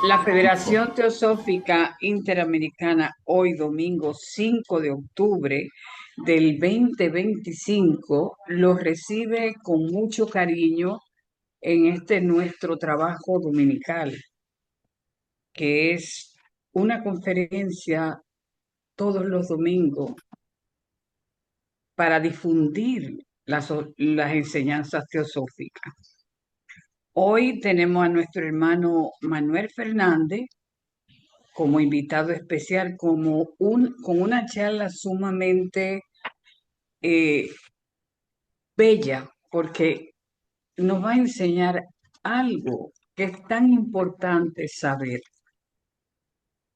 La Federación Teosófica Interamericana, hoy domingo 5 de octubre del 2025, los recibe con mucho cariño en este nuestro trabajo dominical, que es una conferencia todos los domingos para difundir las enseñanzas teosóficas. Hoy tenemos a nuestro hermano Manuel Fernández como invitado especial, con una charla sumamente eh, bella, porque nos va a enseñar algo que es tan importante saber: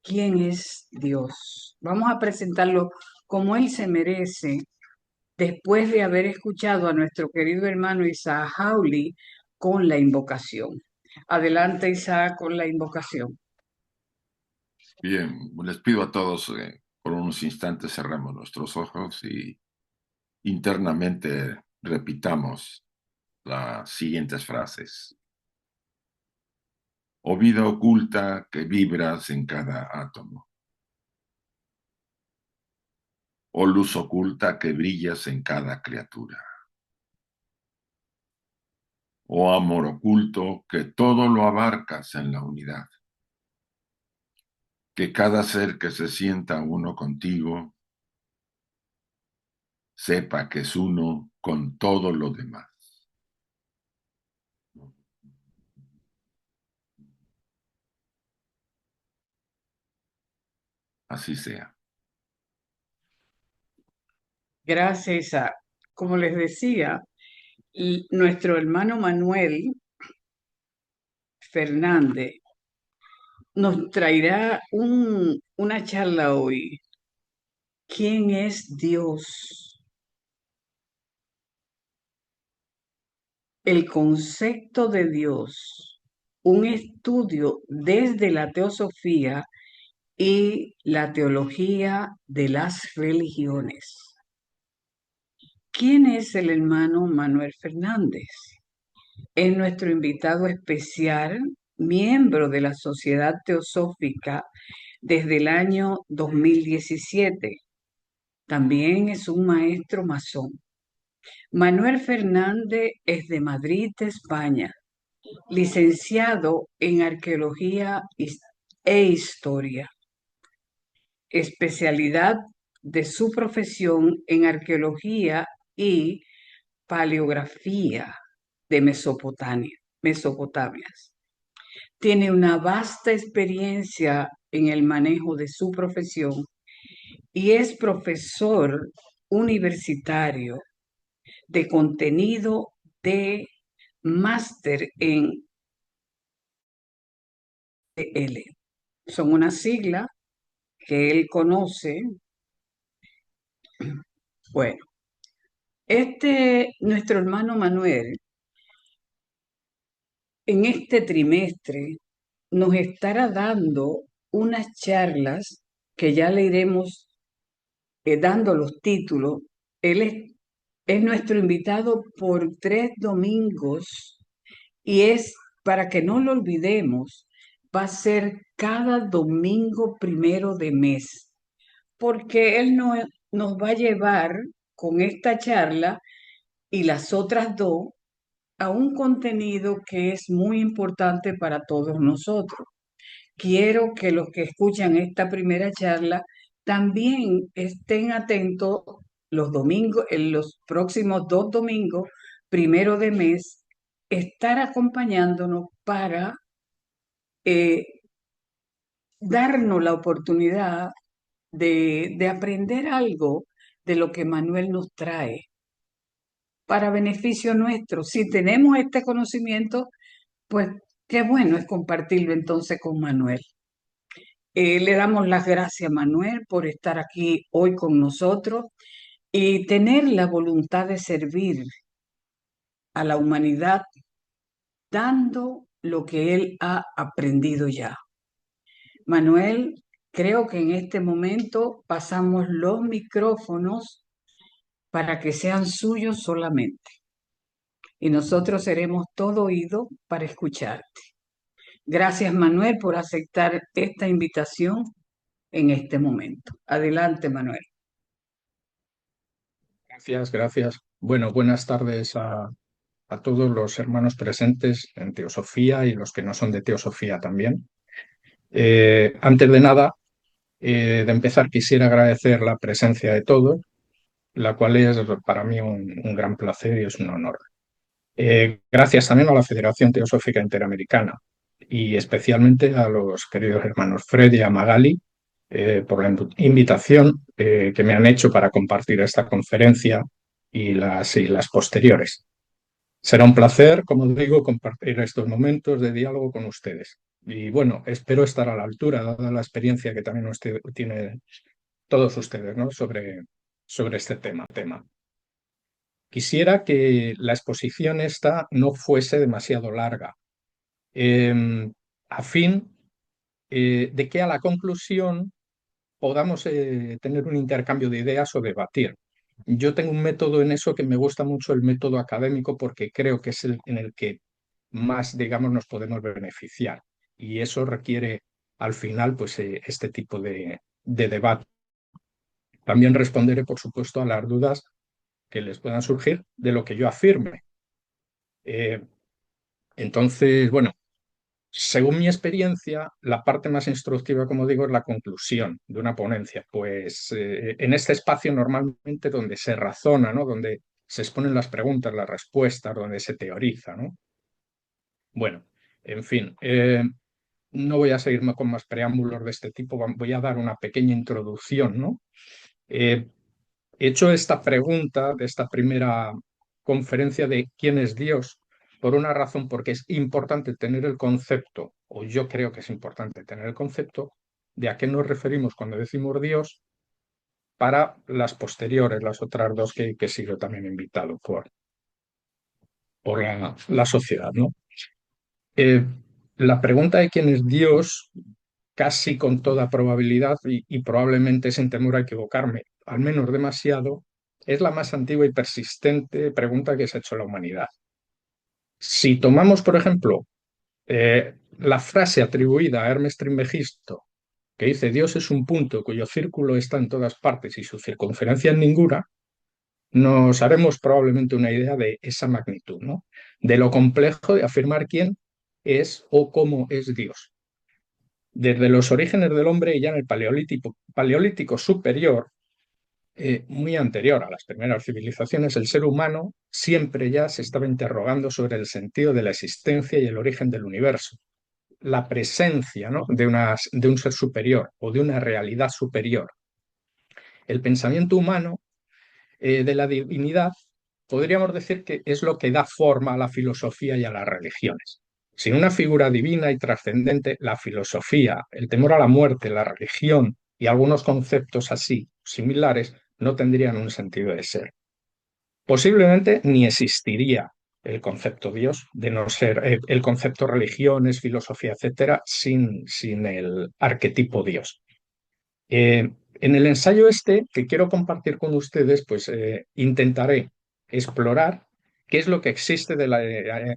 quién es Dios. Vamos a presentarlo como Él se merece, después de haber escuchado a nuestro querido hermano Isaac Hawley con la invocación. Adelante, Isaac, con la invocación. Bien, les pido a todos por unos instantes cerremos nuestros ojos y internamente repitamos las siguientes frases. Oh vida oculta que vibras en cada átomo. Oh luz oculta que brillas en cada criatura. Oh amor oculto que todo lo abarcas en la unidad. Que cada ser que se sienta uno contigo sepa que es uno con todo lo demás. Así sea. Gracias, Isaac. Como les decía, nuestro hermano Manuel Fernández nos traerá una charla hoy. ¿Quién es Dios? El concepto de Dios, un estudio desde la teosofía y la teología de las religiones. ¿Quién es el hermano Manuel Fernández? Es nuestro invitado especial, miembro de la Sociedad Teosófica desde el año 2017. También es un maestro masón. Manuel Fernández es de Madrid, España, licenciado en Arqueología e Historia, especialidad de su profesión en Arqueología y Paleografía de Mesopotamia. Tiene una vasta experiencia en el manejo de su profesión y es profesor universitario de contenido de máster en L. Son una sigla que él conoce. Bueno, nuestro hermano Manuel, en este trimestre, nos estará dando unas charlas que ya le iremos dando los títulos. Él es nuestro invitado por 3 domingos y es, para que no lo olvidemos, va a ser cada domingo primero de mes, porque él nos va a llevar con esta charla y las otras dos a un contenido que es muy importante para todos nosotros. Quiero que los que escuchan esta primera charla también estén atentos los domingos, en los próximos 2 domingos, primero de mes, estar acompañándonos para eh, darnos la oportunidad de aprender algo de lo que Manuel nos trae para beneficio nuestro. Si tenemos este conocimiento, pues qué bueno es compartirlo entonces con Manuel. Le damos las gracias, Manuel, por estar aquí hoy con nosotros y tener la voluntad de servir a la humanidad dando lo que él ha aprendido ya. Manuel, creo que en este momento pasamos los micrófonos para que sean suyos solamente y nosotros seremos todo oído para escucharte. Gracias, Manuel, por aceptar esta invitación en este momento. Adelante, Manuel. Gracias, gracias. Bueno, buenas tardes a todos los hermanos presentes en Teosofía y los que no son de Teosofía también. Antes de nada, de empezar, quisiera agradecer la presencia de todos, la cual es para mí un gran placer y es un honor. Gracias también a la Federación Teosófica Interamericana y especialmente a los queridos hermanos Fred y a Magali por la invitación que me han hecho para compartir esta conferencia y las posteriores. Será un placer, como digo, compartir estos momentos de diálogo con ustedes. Y bueno, espero estar a la altura, dada la experiencia que también tienen todos ustedes, ¿no? sobre este tema. Quisiera que la exposición esta no fuese demasiado larga, eh, a fin de que a la conclusión podamos tener un intercambio de ideas o debatir. Yo tengo un método en eso que me gusta mucho, el método académico, porque creo que es el en el que más, digamos, nos podemos beneficiar. Y eso requiere, al final, pues este tipo de debate. También responderé, por supuesto, a las dudas que les puedan surgir de lo que yo afirme. Eh, entonces, bueno, según mi experiencia, la parte más instructiva, como digo, es la conclusión de una ponencia, pues en este espacio normalmente donde se razona, ¿no? Donde se exponen las preguntas, las respuestas, donde se teoriza, ¿no? Bueno, en fin, no voy a seguir con más preámbulos de este tipo, voy a dar una pequeña introducción, ¿no? Eh, He hecho esta pregunta de esta primera conferencia de quién es Dios por una razón, porque es importante tener el concepto, o yo creo que es importante tener el concepto de a qué nos referimos cuando decimos Dios para las posteriores, las otras dos que he sido también invitado por la sociedad, ¿no? Eh, la pregunta de quién es Dios, casi con toda probabilidad, y probablemente sin temor a equivocarme, al menos demasiado, es la más antigua y persistente pregunta que se ha hecho la humanidad. Si tomamos, por ejemplo, la frase atribuida a Hermes Trismegisto, que dice Dios es un punto cuyo círculo está en todas partes y su circunferencia en ninguna, nos haremos probablemente una idea de esa magnitud, ¿no? De lo complejo de afirmar quién es o cómo es Dios. Desde los orígenes del hombre y ya en el paleolítico superior, muy anterior a las primeras civilizaciones, el ser humano siempre ya se estaba interrogando sobre el sentido de la existencia y el origen del universo, la presencia, ¿no? de un ser superior o de una realidad superior. El pensamiento humano de la divinidad podríamos decir que es lo que da forma a la filosofía y a las religiones. Sin una figura divina y trascendente, la filosofía, el temor a la muerte, la religión y algunos conceptos así similares no tendrían un sentido de ser. Posiblemente ni existiría el concepto Dios, de no ser el concepto religiones, filosofía, etcétera, sin el arquetipo Dios. En el ensayo este que quiero compartir con ustedes, pues intentaré explorar qué es lo que existe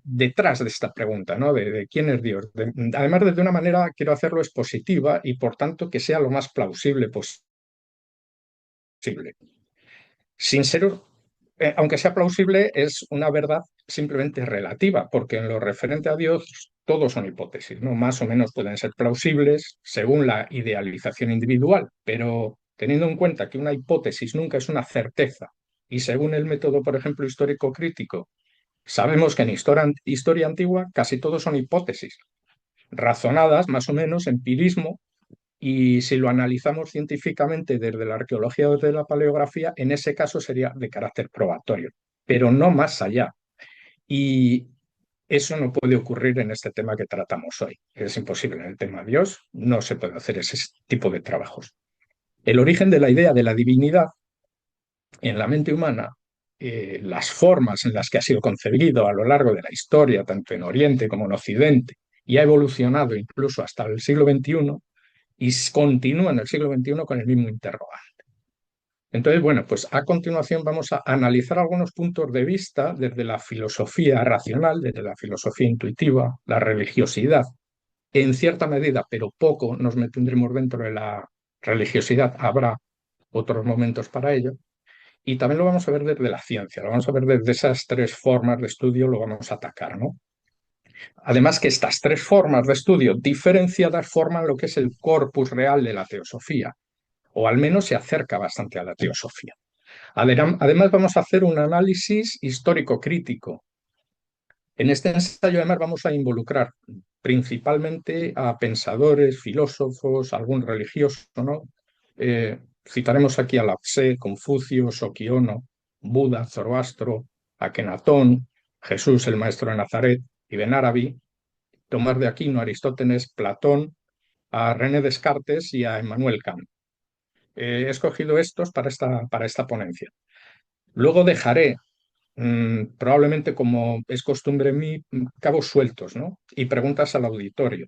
detrás de esta pregunta, ¿no? De quién es Dios. Además, de una manera quiero hacerlo expositiva y, por tanto, que sea lo más plausible posible. Sin ser, aunque sea plausible, es una verdad simplemente relativa, porque en lo referente a Dios todos son hipótesis, ¿no? Más o menos pueden ser plausibles según la idealización individual, pero teniendo en cuenta que una hipótesis nunca es una certeza, y según el método, por ejemplo, histórico crítico, sabemos que en historia antigua casi todos son hipótesis, razonadas más o menos, empirismo, y si lo analizamos científicamente desde la arqueología o desde la paleografía, en ese caso sería de carácter probatorio, pero no más allá. Y eso no puede ocurrir en este tema que tratamos hoy. Es imposible. En el tema de Dios no se puede hacer ese tipo de trabajos. El origen de la idea de la divinidad en la mente humana, las formas en las que ha sido concebido a lo largo de la historia, tanto en Oriente como en Occidente, y ha evolucionado incluso hasta el siglo XXI, y continúa en el siglo XXI con el mismo interrogante. Entonces, bueno, pues a continuación vamos a analizar algunos puntos de vista desde la filosofía racional, desde la filosofía intuitiva, la religiosidad en cierta medida, pero poco, nos mantendremos dentro de la religiosidad. Habrá otros momentos para ello. Y también lo vamos a ver desde la ciencia, lo vamos a ver desde esas tres formas de estudio, lo vamos a atacar, ¿no? Además que estas tres formas de estudio diferenciadas forman lo que es el corpus real de la teosofía, o al menos se acerca bastante a la teosofía. Además vamos a hacer un análisis histórico-crítico. En este ensayo además vamos a involucrar principalmente a pensadores, filósofos, algún religioso, ¿no? Citaremos aquí a Lao Tse, Confucio, Sokiono, Buda, Zoroastro, Akenatón, Jesús el Maestro de Nazaret, Ibn Arabi, Tomás de Aquino, Aristóteles, Platón, a René Descartes y a Emmanuel Kant. He escogido estos para esta ponencia. Luego dejaré, probablemente como es costumbre en mí, cabos sueltos, ¿no? Y preguntas al auditorio,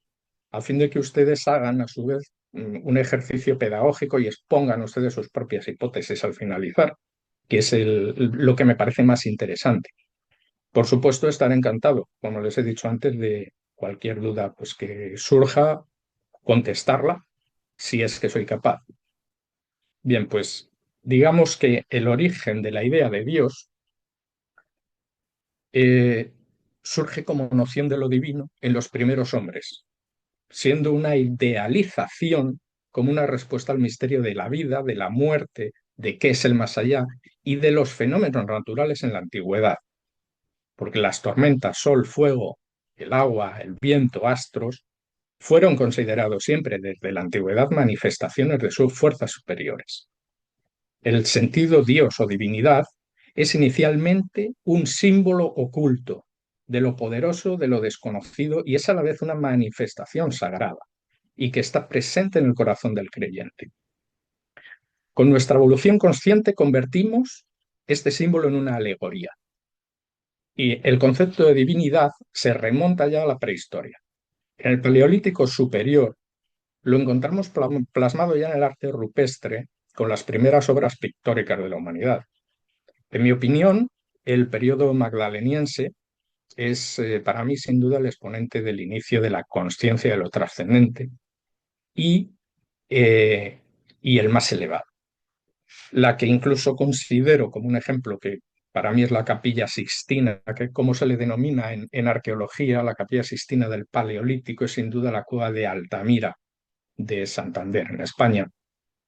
a fin de que ustedes hagan a su vez un ejercicio pedagógico y expongan ustedes sus propias hipótesis al finalizar, que es lo que me parece más interesante. Por supuesto, estaré encantado, como les he dicho antes, de cualquier duda pues, que surja, contestarla, si es que soy capaz. Bien, pues digamos que el origen de la idea de Dios eh, surge como noción de lo divino en los primeros hombres, siendo una idealización como una respuesta al misterio de la vida, de la muerte, de qué es el más allá y de los fenómenos naturales en la antigüedad, porque las tormentas, sol, fuego, el agua, el viento, astros, fueron considerados siempre desde la antigüedad manifestaciones de sus fuerzas superiores. El sentido Dios o divinidad es inicialmente un símbolo oculto de lo poderoso, de lo desconocido, y es a la vez una manifestación sagrada y que está presente en el corazón del creyente. Con nuestra evolución consciente convertimos este símbolo en una alegoría. Y el concepto de divinidad se remonta ya a la prehistoria. En el Paleolítico superior lo encontramos plasmado ya en el arte rupestre con las primeras obras pictóricas de la humanidad. En mi opinión, el periodo magdaleniense es para mí sin duda el exponente del inicio de la consciencia de lo trascendente y, eh, y el más elevado. La que incluso considero como un ejemplo que para mí es la Capilla Sixtina, que como se le denomina en arqueología, la Capilla Sixtina del Paleolítico es sin duda la cueva de Altamira de Santander, en España,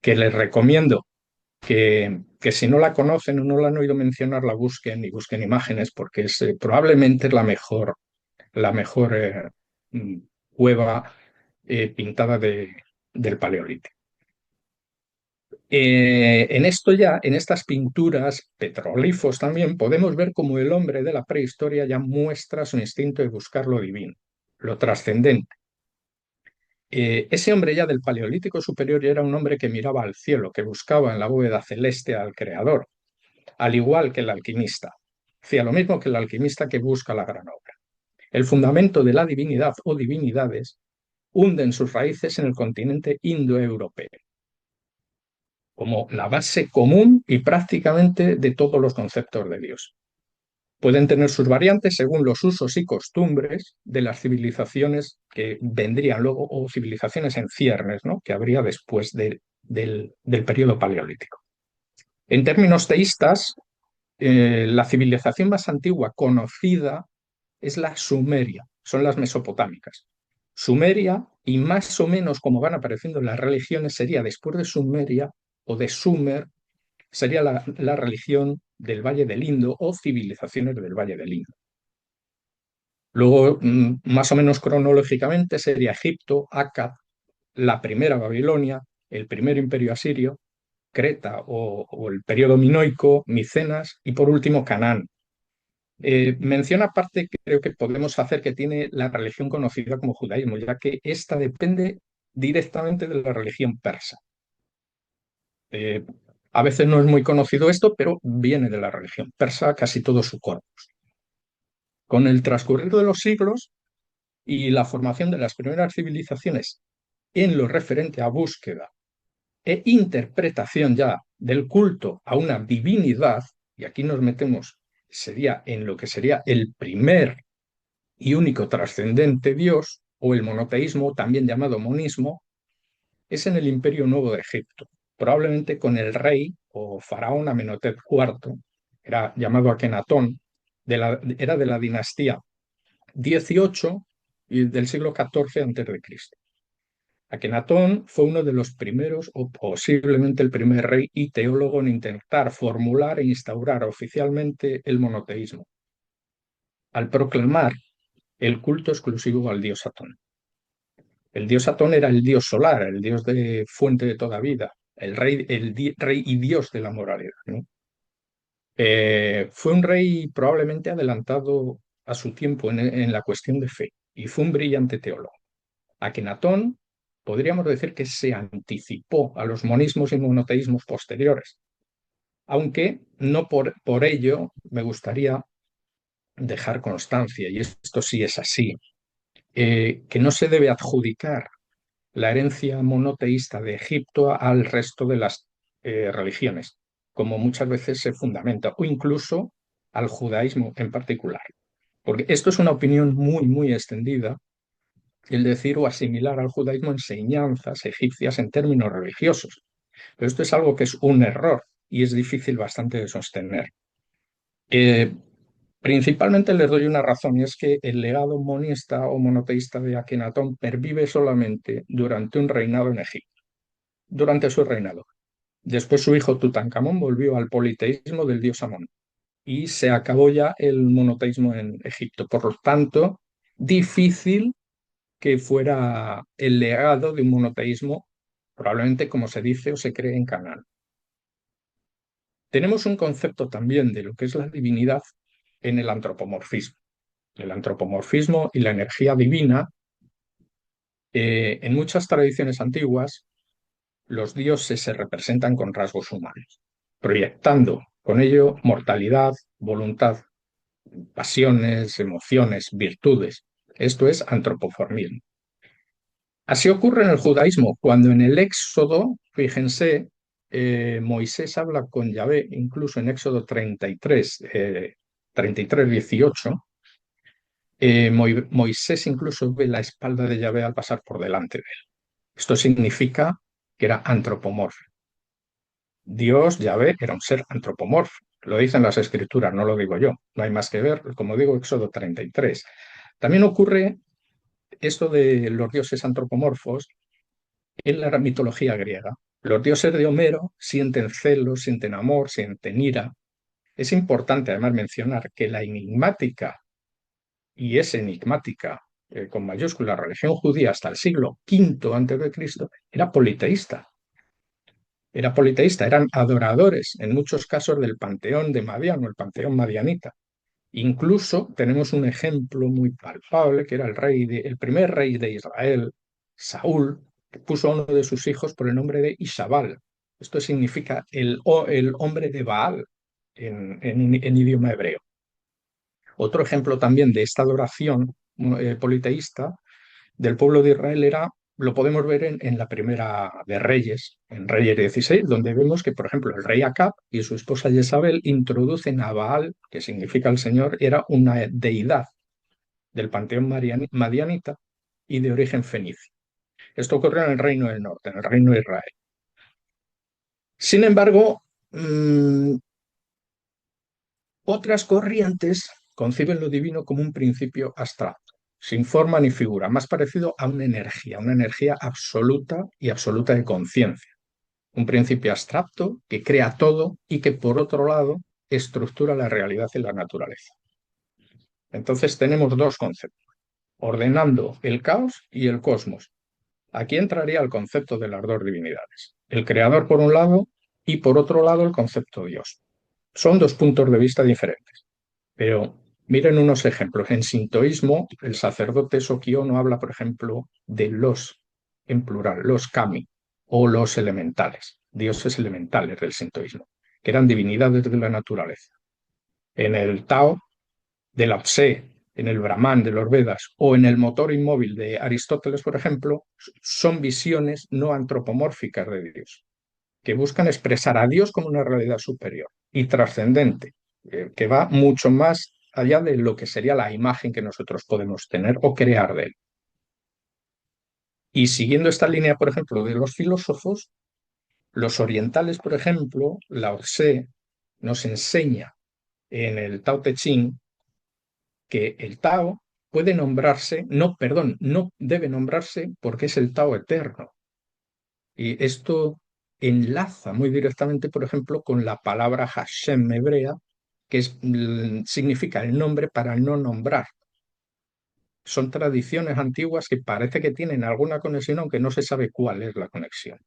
que les recomiendo que si no la conocen o no la han oído mencionar, la busquen y busquen imágenes, porque es probablemente la mejor mm, cueva pintada del Paleolítico. En esto ya, en estas pinturas, petroglifos también, podemos ver cómo el hombre de la prehistoria ya muestra su instinto de buscar lo divino, lo trascendente. Ese hombre ya del Paleolítico superior ya era un hombre que miraba al cielo, que buscaba en la bóveda celeste al Creador, al igual que el alquimista. Hacía lo mismo que el alquimista que busca la gran obra. El fundamento de la divinidad o divinidades hunden sus raíces en el continente indoeuropeo, como la base común y prácticamente de todos los conceptos de Dios. Pueden tener sus variantes según los usos y costumbres de las civilizaciones que vendrían luego, o civilizaciones en ciernes, ¿no? Que habría después del periodo paleolítico. En términos teístas, la civilización más antigua conocida es la sumeria, son las mesopotámicas. Sumeria, y más o menos como van apareciendo las religiones, sería después de Sumeria o de Sumer, sería la religión del Valle del Indo o civilizaciones del Valle del Indo. Luego, más o menos cronológicamente, sería Egipto, Akkad, la primera Babilonia, el primer imperio asirio, Creta o el periodo minoico, Micenas y por último Canaán. Mención aparte que creo que podemos hacer que tiene la religión conocida como judaísmo, ya que esta depende directamente de la religión persa. A veces no es muy conocido esto, pero viene de la religión persa casi todo su corpus. Con el transcurrir de los siglos y la formación de las primeras civilizaciones en lo referente a búsqueda e interpretación ya del culto a una divinidad, y aquí nos metemos, sería en lo que sería el primer y único trascendente Dios o el monoteísmo, también llamado monismo, es en el Imperio Nuevo de Egipto, probablemente con el rey o faraón Amenhotep IV, era llamado Akenatón, era de la dinastía 18 y del siglo XIV antes de Cristo. Akenatón fue uno de los primeros, o posiblemente el primer rey y teólogo en intentar formular e instaurar oficialmente el monoteísmo, al proclamar el culto exclusivo al dios Atón. El dios Atón era el dios solar, el dios de fuente de toda vida, el rey, rey y dios de la moralidad, ¿no? Fue un rey probablemente adelantado a su tiempo en la cuestión de fe y fue un brillante teólogo. Akenatón podríamos decir que se anticipó a los monismos y monoteísmos posteriores, aunque no por ello me gustaría dejar constancia, y esto sí es así, que no se debe adjudicar la herencia monoteísta de Egipto al resto de las religiones, como muchas veces se fundamenta, o incluso al judaísmo en particular. Porque esto es una opinión muy, muy extendida, el decir o asimilar al judaísmo enseñanzas egipcias en términos religiosos. Pero esto es algo que es un error y es difícil bastante de sostener. Eh, Principalmente les doy una razón, y es que el legado monista o monoteísta de Akenatón pervive solamente durante un reinado en Egipto, durante su reinado. Después su hijo Tutankamón volvió al politeísmo del dios Amón y se acabó ya el monoteísmo en Egipto. Por lo tanto, difícil que fuera el legado de un monoteísmo, probablemente como se dice o se cree en Canaán. Tenemos un concepto también de lo que es la divinidad en el antropomorfismo. El antropomorfismo y la energía divina, en muchas tradiciones antiguas, los dioses se representan con rasgos humanos, proyectando con ello mortalidad, voluntad, pasiones, emociones, virtudes. Esto es antropoformismo. Así ocurre en el judaísmo, cuando en el Éxodo, fíjense, Moisés habla con Yahvé, incluso en Éxodo 33, 18, Moisés incluso ve la espalda de Yahvé al pasar por delante de él. Esto significa que era antropomorfo. Dios, Yahvé, era un ser antropomorfo. Lo dicen las escrituras, no lo digo yo. No hay más que ver, como digo, Éxodo 33. También ocurre esto de los dioses antropomorfos en la mitología griega. Los dioses de Homero sienten celos, sienten amor, sienten ira. Es importante además mencionar que la enigmática, y es enigmática con mayúscula, religión judía hasta el siglo V antes de Cristo, era politeísta. Era politeísta, eran adoradores en muchos casos del panteón de Madián o el panteón madianita. Incluso tenemos un ejemplo muy palpable que era el primer rey de Israel, Saúl, que puso a uno de sus hijos por el nombre de Isabal. Esto significa el hombre de Baal en idioma hebreo. Otro ejemplo también de esta adoración politeísta del pueblo de Israel lo podemos ver en la primera de Reyes, en Reyes 16, donde vemos que, por ejemplo, el rey Acab y su esposa Jezabel introducen a Baal, que significa el Señor, era una deidad del panteón madianita y de origen fenicio. Esto ocurrió en el Reino del Norte, en el Reino de Israel. Sin embargo, otras corrientes conciben lo divino como un principio abstracto, sin forma ni figura, más parecido a una energía absoluta y absoluta de conciencia. Un principio abstracto que crea todo y que, por otro lado, estructura la realidad y la naturaleza. Entonces tenemos dos conceptos, ordenando el caos y el cosmos. Aquí entraría el concepto de las dos divinidades, el creador por un lado y por otro lado el concepto Dios. Son dos puntos de vista diferentes. Pero miren unos ejemplos. En sintoísmo, el sacerdote Sokiono habla, por ejemplo, de los, en plural, los kami o los elementales, dioses elementales del sintoísmo, que eran divinidades de la naturaleza. En el Tao, de la Pse, en el Brahman de los Vedas o en el motor inmóvil de Aristóteles, por ejemplo, son visiones no antropomórficas de Dios, que buscan expresar a Dios como una realidad superior y trascendente, que va mucho más allá de lo que sería la imagen que nosotros podemos tener o crear de él. Y siguiendo esta línea, por ejemplo, de los filósofos, los orientales, por ejemplo, Lao Tse nos enseña en el Tao Te Ching que el Tao puede nombrarse, no, perdón, no debe nombrarse porque es el Tao eterno. Y esto enlaza muy directamente, por ejemplo, con la palabra Hashem hebrea, que significa el nombre para no nombrar. Son tradiciones antiguas que parece que tienen alguna conexión, aunque no se sabe cuál es la conexión.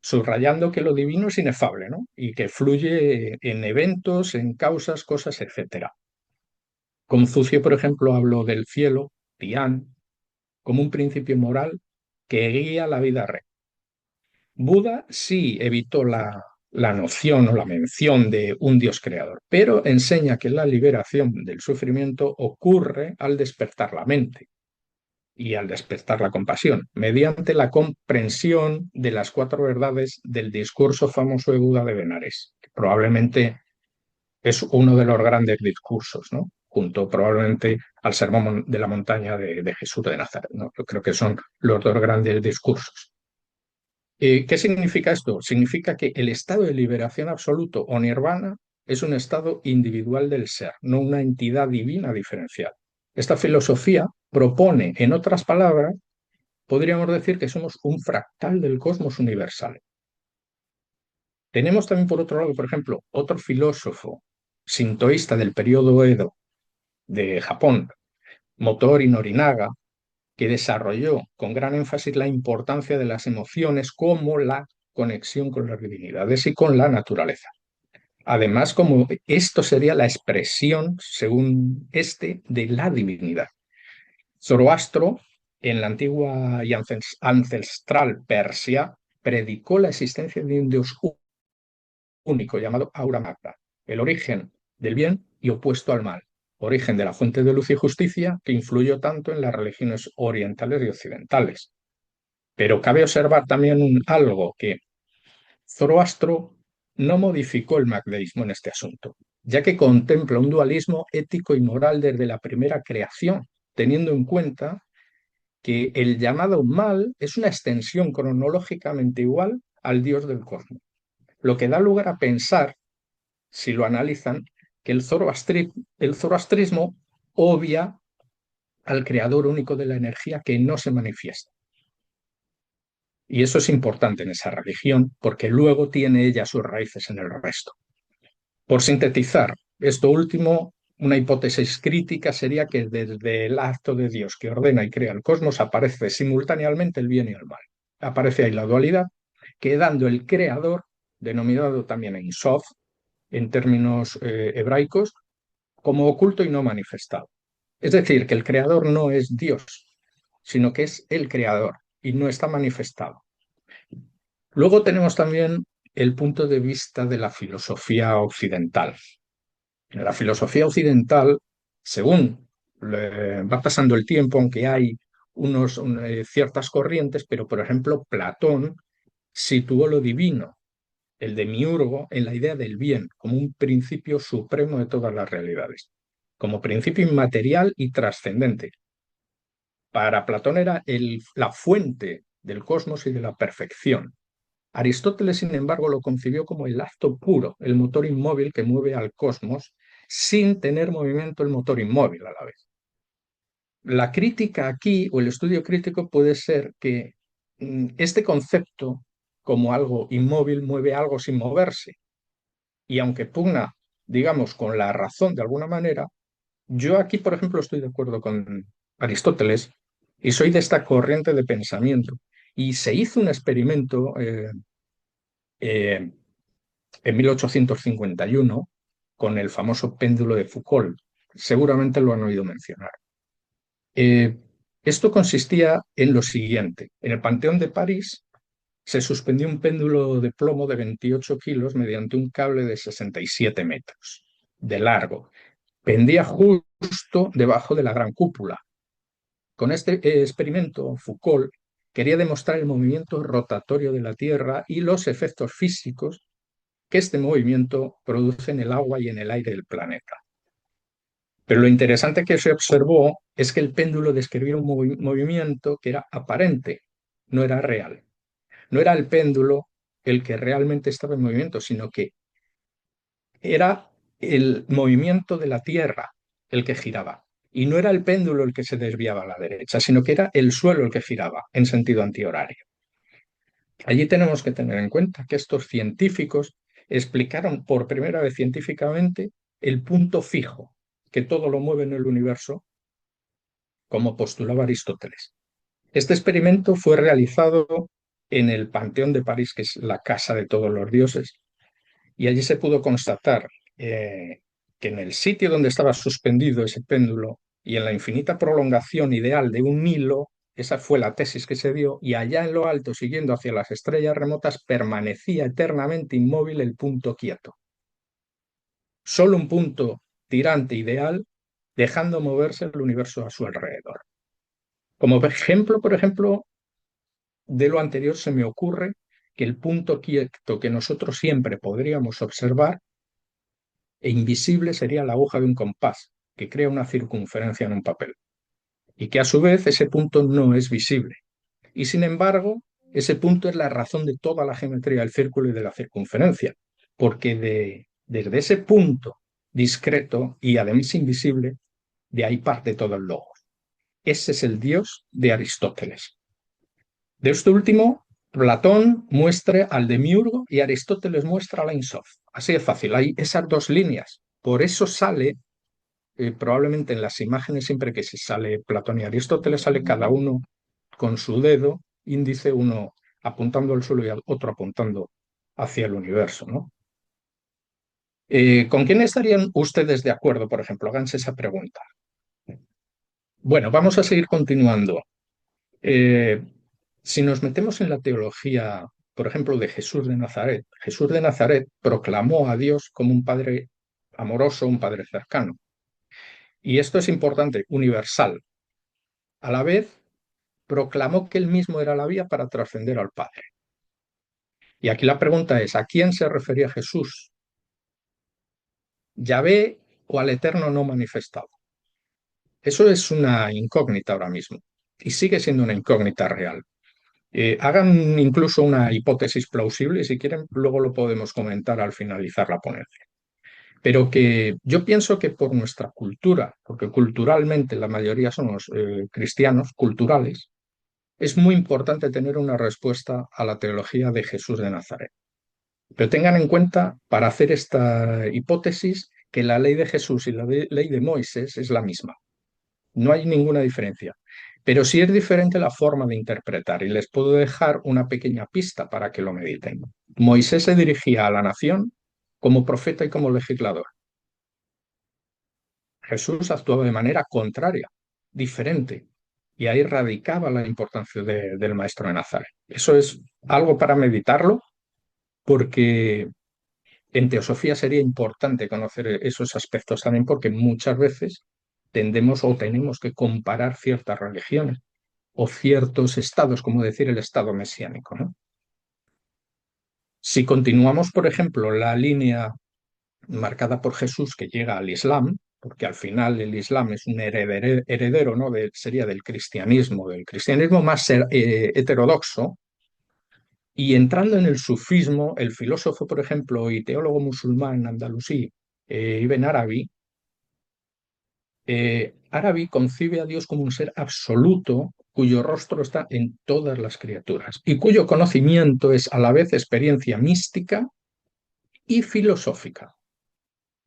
Subrayando que lo divino es inefable, ¿no? Y que fluye en eventos, en causas, cosas, etcétera. Confucio, por ejemplo, habló del cielo, Tian, como un principio moral que guía la vida recta. Buda sí evitó la noción o la mención de un Dios creador, pero enseña que la liberación del sufrimiento ocurre al despertar la mente y al despertar la compasión, mediante la comprensión de las cuatro verdades del discurso famoso de Buda de Benares, que probablemente es uno de los grandes discursos, ¿no? Junto probablemente al Sermón de la Montaña de Jesús de Nazaret, ¿no? Yo creo que son los dos grandes discursos. ¿Qué significa esto? Significa que el estado de liberación absoluto o nirvana es un estado individual del ser, no una entidad divina diferencial. Esta filosofía propone, en otras palabras, podríamos decir que somos un fractal del cosmos universal. Tenemos también, por otro lado, por ejemplo, otro filósofo sintoísta del periodo Edo de Japón, Motoori Norinaga, que desarrolló con gran énfasis la importancia de las emociones como la conexión con las divinidades y con la naturaleza. Además, como esto sería la expresión, según este, de la divinidad. Zoroastro, en la antigua y ancestral Persia, predicó la existencia de un Dios único llamado Aura Magna, el origen del bien y opuesto al mal, origen de la fuente de luz y justicia que influyó tanto en las religiones orientales y occidentales. Pero cabe observar también algo, que Zoroastro no modificó el magdeísmo en este asunto, ya que contempla un dualismo ético y moral desde la primera creación, teniendo en cuenta que el llamado mal es una extensión cronológicamente igual al dios del cosmos, lo que da lugar a pensar, si lo analizan, que el zoroastrismo obvia al creador único de la energía que no se manifiesta. Y eso es importante en esa religión porque luego tiene ella sus raíces en el resto. Por sintetizar, esto último, una hipótesis crítica sería que desde el acto de Dios que ordena y crea el cosmos aparece simultáneamente el bien y el mal. Aparece ahí la dualidad, quedando el creador, denominado también Ein Sof, en términos hebraicos, como oculto y no manifestado. Es decir, que el creador no es Dios, sino que es el creador y no está manifestado. Luego tenemos también el punto de vista de la filosofía occidental. En la filosofía occidental, según va pasando el tiempo, aunque hay ciertas corrientes, pero por ejemplo Platón situó lo divino, el demiurgo, en la idea del bien, como un principio supremo de todas las realidades, como principio inmaterial y trascendente. Para Platón era la fuente del cosmos y de la perfección. Aristóteles, sin embargo, lo concibió como el acto puro, el motor inmóvil que mueve al cosmos sin tener movimiento el motor inmóvil a la vez. La crítica aquí, o el estudio crítico, puede ser que este concepto, como algo inmóvil, mueve algo sin moverse. Y aunque pugna, digamos, con la razón de alguna manera, yo aquí, por ejemplo, estoy de acuerdo con Aristóteles y soy de esta corriente de pensamiento. Y se hizo un experimento eh, en 1851 con el famoso péndulo de Foucault. Seguramente lo han oído mencionar. Eh, Esto consistía en lo siguiente. En el Panteón de París se suspendió un péndulo de plomo de 28 kilos mediante un cable de 67 metros de largo. Pendía justo debajo de la gran cúpula. Con este experimento, Foucault quería demostrar el movimiento rotatorio de la Tierra y los efectos físicos que este movimiento produce en el agua y en el aire del planeta. Pero lo interesante que se observó es que el péndulo describía un movimiento que era aparente, no era real. No era el péndulo el que realmente estaba en movimiento, sino que era el movimiento de la Tierra el que giraba. Y no era el péndulo el que se desviaba a la derecha, sino que era el suelo el que giraba en sentido antihorario. Allí tenemos que tener en cuenta que estos científicos explicaron por primera vez científicamente el punto fijo, que todo lo mueve en el universo, como postulaba Aristóteles. Este experimento fue realizado en el Panteón de París, que es la casa de todos los dioses, y allí se pudo constatar que en el sitio donde estaba suspendido ese péndulo y en la infinita prolongación ideal de un hilo, esa fue la tesis que se dio, y allá en lo alto, siguiendo hacia las estrellas remotas, permanecía eternamente inmóvil el punto quieto. Solo un punto tirante ideal, dejando moverse el universo a su alrededor. Como ejemplo, por ejemplo, de lo anterior se me ocurre que el punto quieto que nosotros siempre podríamos observar e invisible sería la aguja de un compás, que crea una circunferencia en un papel, y que a su vez ese punto no es visible. Y sin embargo, ese punto es la razón de toda la geometría del círculo y de la circunferencia, porque desde ese punto discreto y además invisible, de ahí parte todo el logos. Ese es el Dios de Aristóteles. De esto último, Platón muestra al demiurgo y Aristóteles muestra a la Ein Sof. Así de fácil, hay esas dos líneas. Por eso sale, probablemente en las imágenes, siempre que se sale Platón y Aristóteles, sale cada uno con su dedo índice, uno apuntando al suelo y otro apuntando hacia el universo, ¿no? ¿Con quién estarían ustedes de acuerdo, por ejemplo? Háganse esa pregunta. Bueno, vamos a seguir continuando. Eh, si nos metemos en la teología, por ejemplo, de Jesús de Nazaret proclamó a Dios como un padre amoroso, un padre cercano. Y esto es importante, universal. A la vez, proclamó que él mismo era la vía para trascender al Padre. Y aquí la pregunta es, ¿a quién se refería Jesús? ¿Yahvé o al Eterno no manifestado? Eso es una incógnita ahora mismo y sigue siendo una incógnita real. Hagan incluso una hipótesis plausible y si quieren luego lo podemos comentar al finalizar la ponencia. Pero que yo pienso que por nuestra cultura, porque culturalmente la mayoría somos cristianos culturales, es muy importante tener una respuesta a la teología de Jesús de Nazaret. Pero tengan en cuenta, para hacer esta hipótesis, que la ley de Jesús y la ley de Moisés es la misma. No hay ninguna diferencia. Pero sí es diferente la forma de interpretar y les puedo dejar una pequeña pista para que lo mediten. Moisés se dirigía a la nación como profeta y como legislador. Jesús actuaba de manera contraria, diferente, y ahí radicaba la importancia del maestro de Nazaret. Eso es algo para meditarlo porque en teosofía sería importante conocer esos aspectos también porque muchas veces tendemos o tenemos que comparar ciertas religiones o ciertos estados, como decir el estado mesiánico, ¿no? Si continuamos, por ejemplo, la línea marcada por Jesús que llega al Islam, porque al final el Islam es un heredero, ¿no? Sería del cristianismo más heterodoxo, y entrando en el sufismo, el filósofo, por ejemplo, y teólogo musulmán andalusí, Ibn Arabi, Arabi concibe a Dios como un ser absoluto cuyo rostro está en todas las criaturas y cuyo conocimiento es a la vez experiencia mística y filosófica.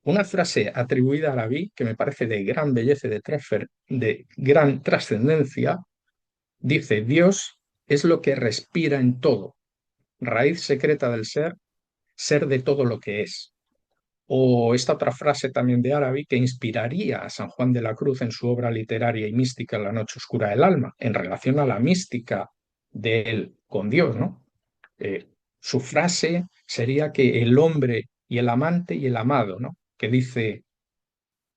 Una frase atribuida a Arabi que me parece de gran belleza y de gran trascendencia, dice, Dios es lo que respira en todo, raíz secreta del ser, ser de todo lo que es. O esta otra frase también de Arabi que inspiraría a San Juan de la Cruz en su obra literaria y mística La noche oscura del alma, en relación a la mística de él con Dios, ¿no? Su frase sería que el hombre y el amante y el amado, ¿no? Que dice,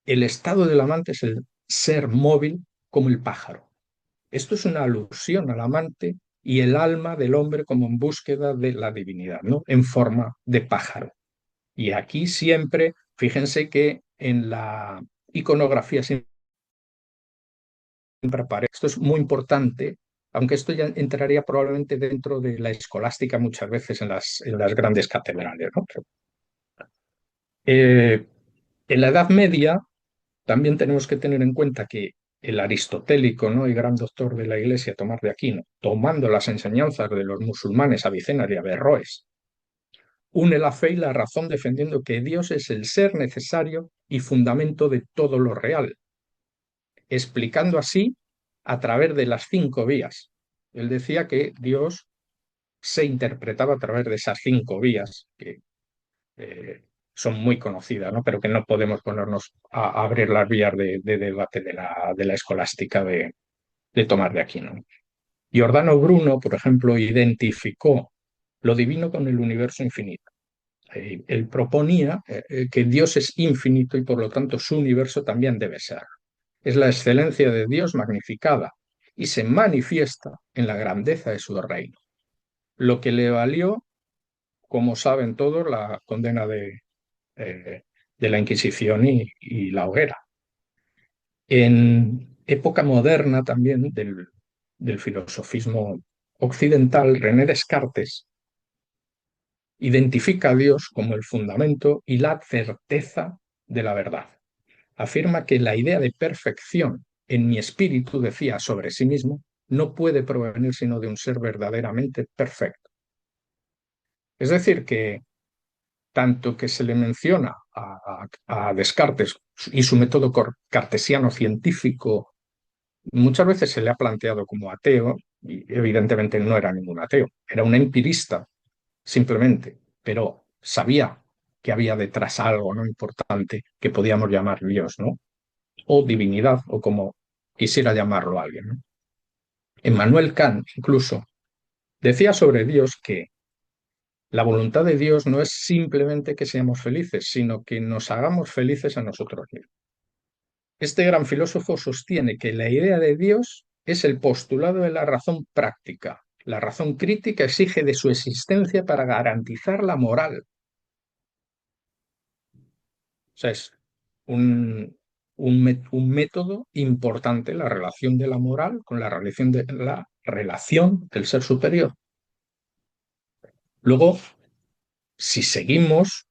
el estado del amante es el ser móvil como el pájaro. Esto es una alusión al amante y el alma del hombre como en búsqueda de la divinidad, ¿no? En forma de pájaro. Y aquí siempre, fíjense que en la iconografía siempre aparece. Esto es muy importante aunque esto ya entraría probablemente dentro de la escolástica muchas veces en las grandes catedrales, ¿no? Eh, en la Edad Media también tenemos que tener en cuenta que el aristotélico, ¿no?, y gran doctor de la Iglesia, Tomás de Aquino, tomando las enseñanzas de los musulmanes Avicena y Averroes, une la fe y la razón defendiendo que Dios es el ser necesario y fundamento de todo lo real, explicando así a través de las 5 vías. Él decía que Dios se interpretaba a través de esas 5 vías, que eh, son muy conocidas, ¿no? Pero que no podemos ponernos a abrir las vías de debate de la escolástica de Tomás de Aquino. Giordano Bruno, por ejemplo, identificó lo divino con el universo infinito. Él proponía que Dios es infinito y por lo tanto su universo también debe ser. Es la excelencia de Dios magnificada y se manifiesta en la grandeza de su reino, lo que le valió, como saben todos, la condena de la Inquisición y la hoguera. En época moderna también del filosofismo occidental, René Descartes identifica a Dios como el fundamento y la certeza de la verdad. Afirma que la idea de perfección en mi espíritu, decía sobre sí mismo, no puede provenir sino de un ser verdaderamente perfecto. Es decir, que tanto que se le menciona a Descartes y su método cartesiano científico, muchas veces se le ha planteado como ateo, y evidentemente no era ningún ateo, era un empirista simplemente, pero sabía que había detrás algo, ¿no?, importante que podíamos llamar Dios, ¿no?, o divinidad, o como quisiera llamarlo alguien, ¿no? Emmanuel Kant incluso decía sobre Dios que la voluntad de Dios no es simplemente que seamos felices, sino que nos hagamos felices a nosotros mismos. Este gran filósofo sostiene que la idea de Dios es el postulado de la razón práctica. La razón crítica exige de su existencia para garantizar la moral. O sea, es un método importante, la relación de la moral con la relación del ser superior. Luego, si seguimos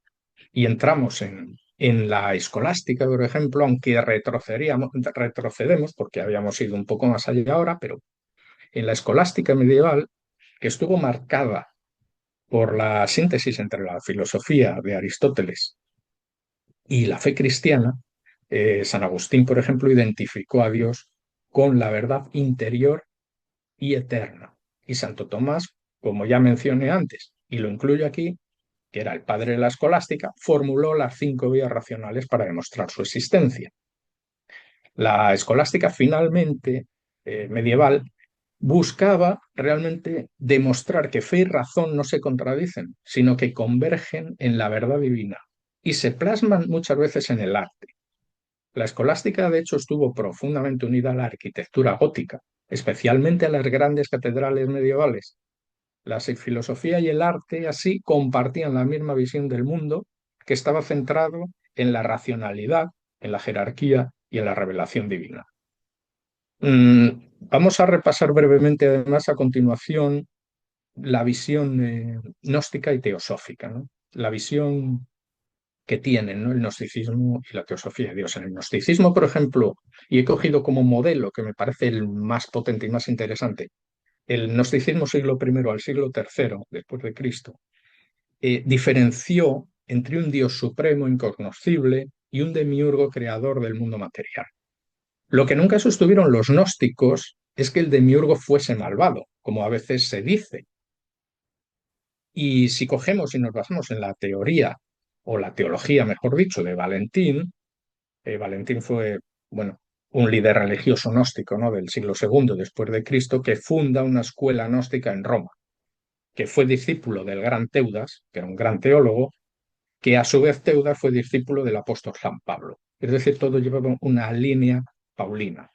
y entramos en la escolástica, por ejemplo, aunque retrocedemos, porque habíamos ido un poco más allá ahora, pero en la escolástica medieval, que estuvo marcada por la síntesis entre la filosofía de Aristóteles y la fe cristiana, San Agustín, por ejemplo, identificó a Dios con la verdad interior y eterna. Y Santo Tomás, como ya mencioné antes, y lo incluyo aquí, que era el padre de la escolástica, formuló las 5 vías racionales para demostrar su existencia. La escolástica finalmente medieval buscaba realmente demostrar que fe y razón no se contradicen, sino que convergen en la verdad divina y se plasman muchas veces en el arte. La escolástica, de hecho, estuvo profundamente unida a la arquitectura gótica, especialmente a las grandes catedrales medievales. La filosofía y el arte así compartían la misma visión del mundo, que estaba centrado en la racionalidad, en la jerarquía y en la revelación divina. Vamos a repasar brevemente, además, a continuación, la visión gnóstica y teosófica, ¿no? La visión que tienen, ¿no?, el gnosticismo y la teosofía de Dios. En el gnosticismo, por ejemplo, y he cogido como modelo, que me parece el más potente y más interesante, el gnosticismo siglo I al siglo III después de Cristo, diferenció entre un Dios supremo, incognoscible, y un demiurgo creador del mundo material. Lo que nunca sostuvieron los gnósticos es que el demiurgo fuese malvado, como a veces se dice. Y si cogemos y nos basamos en la teoría, o la teología, mejor dicho, de Valentín, Valentín fue, bueno, un líder religioso gnóstico, ¿no?, del siglo II después de Cristo, que funda una escuela gnóstica en Roma, que fue discípulo del gran Teudas, que era un gran teólogo, que a su vez Teudas fue discípulo del apóstol San Pablo. Es decir, todo llevaba una línea paulina.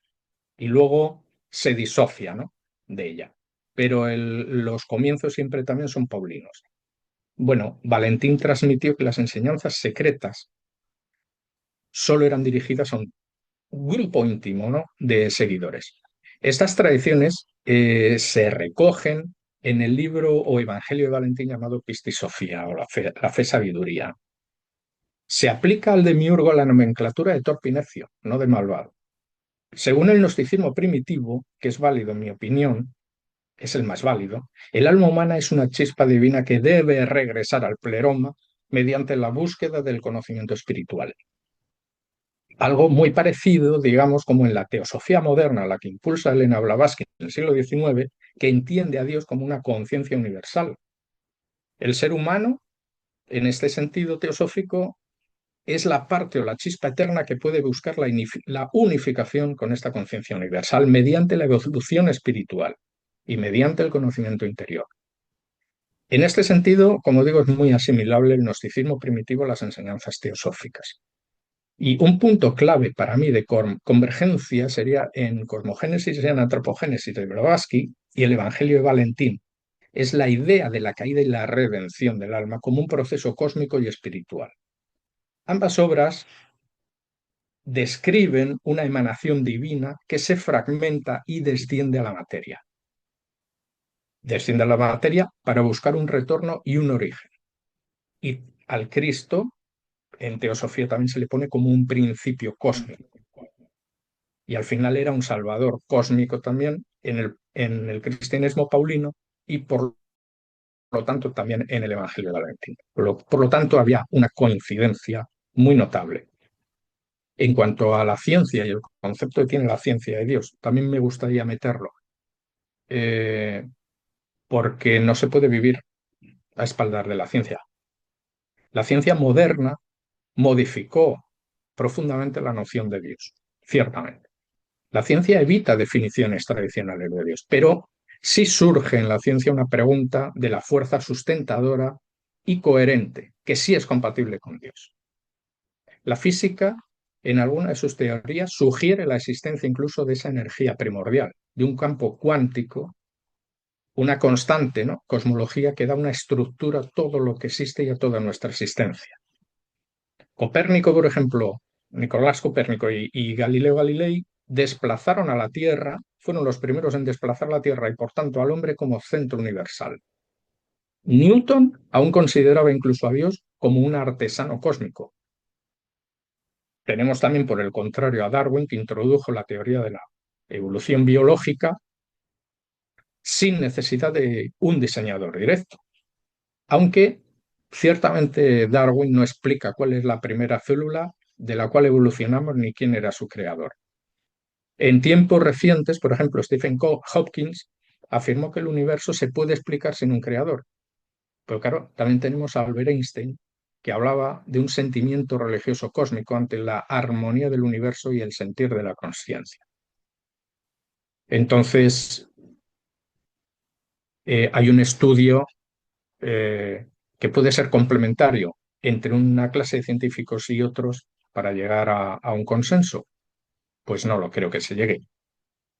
Y luego se disocia, ¿no?, de ella. Pero los comienzos siempre también son paulinos. Bueno, Valentín transmitió que las enseñanzas secretas solo eran dirigidas a un grupo íntimo, ¿no?, de seguidores. Estas tradiciones se recogen en el libro o Evangelio de Valentín llamado Pistisofía o la fe sabiduría. Se aplica al demiurgo la nomenclatura de torpe y necio, no de malvado. Según el gnosticismo primitivo, que es válido en mi opinión, es el más válido, el alma humana es una chispa divina que debe regresar al pleroma mediante la búsqueda del conocimiento espiritual. Algo muy parecido, digamos, como en la teosofía moderna, la que impulsa Elena Blavatsky en el siglo XIX, que entiende a Dios como una conciencia universal. El ser humano, en este sentido teosófico, es la parte o la chispa eterna que puede buscar la unificación con esta conciencia universal mediante la evolución espiritual y mediante el conocimiento interior. En este sentido, como digo, es muy asimilable el gnosticismo primitivo a las enseñanzas teosóficas. Y un punto clave para mí de convergencia sería en Cosmogénesis y en Antropogénesis de Blavatsky y el Evangelio de Valentín. Es la idea de la caída y la redención del alma como un proceso cósmico y espiritual. Ambas obras describen una emanación divina que se fragmenta y desciende a la materia. Desciende a la materia para buscar un retorno y un origen. Y al Cristo, en teosofía también se le pone como un principio cósmico. Y al final era un salvador cósmico también en el cristianismo paulino y por lo tanto también en el Evangelio de Valentín. Por lo tanto había una coincidencia muy notable. En cuanto a la ciencia y el concepto que tiene la ciencia de Dios, también me gustaría meterlo, porque no se puede vivir a espaldar de la ciencia. La ciencia moderna modificó profundamente la noción de Dios, ciertamente. La ciencia evita definiciones tradicionales de Dios, pero sí surge en la ciencia una pregunta de la fuerza sustentadora y coherente, que sí es compatible con Dios. La física, en alguna de sus teorías, sugiere la existencia incluso de esa energía primordial, de un campo cuántico, una constante, ¿no? Cosmología que da una estructura a todo lo que existe y a toda nuestra existencia. Copérnico, por ejemplo, Nicolás Copérnico y Galileo Galilei desplazaron a la Tierra, fueron los primeros en desplazar la Tierra y por tanto al hombre como centro universal. Newton aún consideraba incluso a Dios como un artesano cósmico. Tenemos también, por el contrario, a Darwin, que introdujo la teoría de la evolución biológica sin necesidad de un diseñador directo. Aunque ciertamente Darwin no explica cuál es la primera célula de la cual evolucionamos ni quién era su creador. En tiempos recientes, por ejemplo, Stephen Hopkins afirmó que el universo se puede explicar sin un creador. Pero claro, también tenemos a Albert Einstein, que hablaba de un sentimiento religioso cósmico ante la armonía del universo y el sentir de la consciencia. Entonces, hay un estudio que puede ser complementario entre una clase de científicos y otros para llegar a un consenso. Pues no lo creo que se llegue.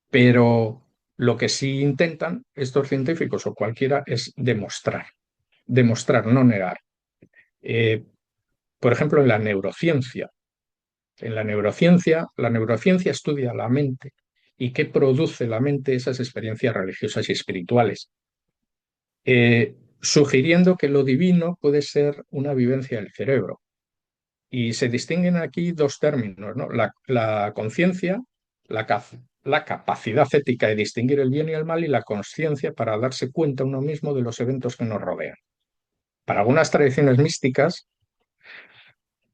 Pero lo que sí intentan estos científicos o cualquiera es demostrar, no negar. Por ejemplo, en la neurociencia. La neurociencia estudia la mente y qué produce la mente esas experiencias religiosas y espirituales, sugiriendo que lo divino puede ser una vivencia del cerebro. Y se distinguen aquí dos términos, ¿no? La conciencia, la capacidad ética de distinguir el bien y el mal, y la conciencia para darse cuenta uno mismo de los eventos que nos rodean. Para algunas tradiciones místicas,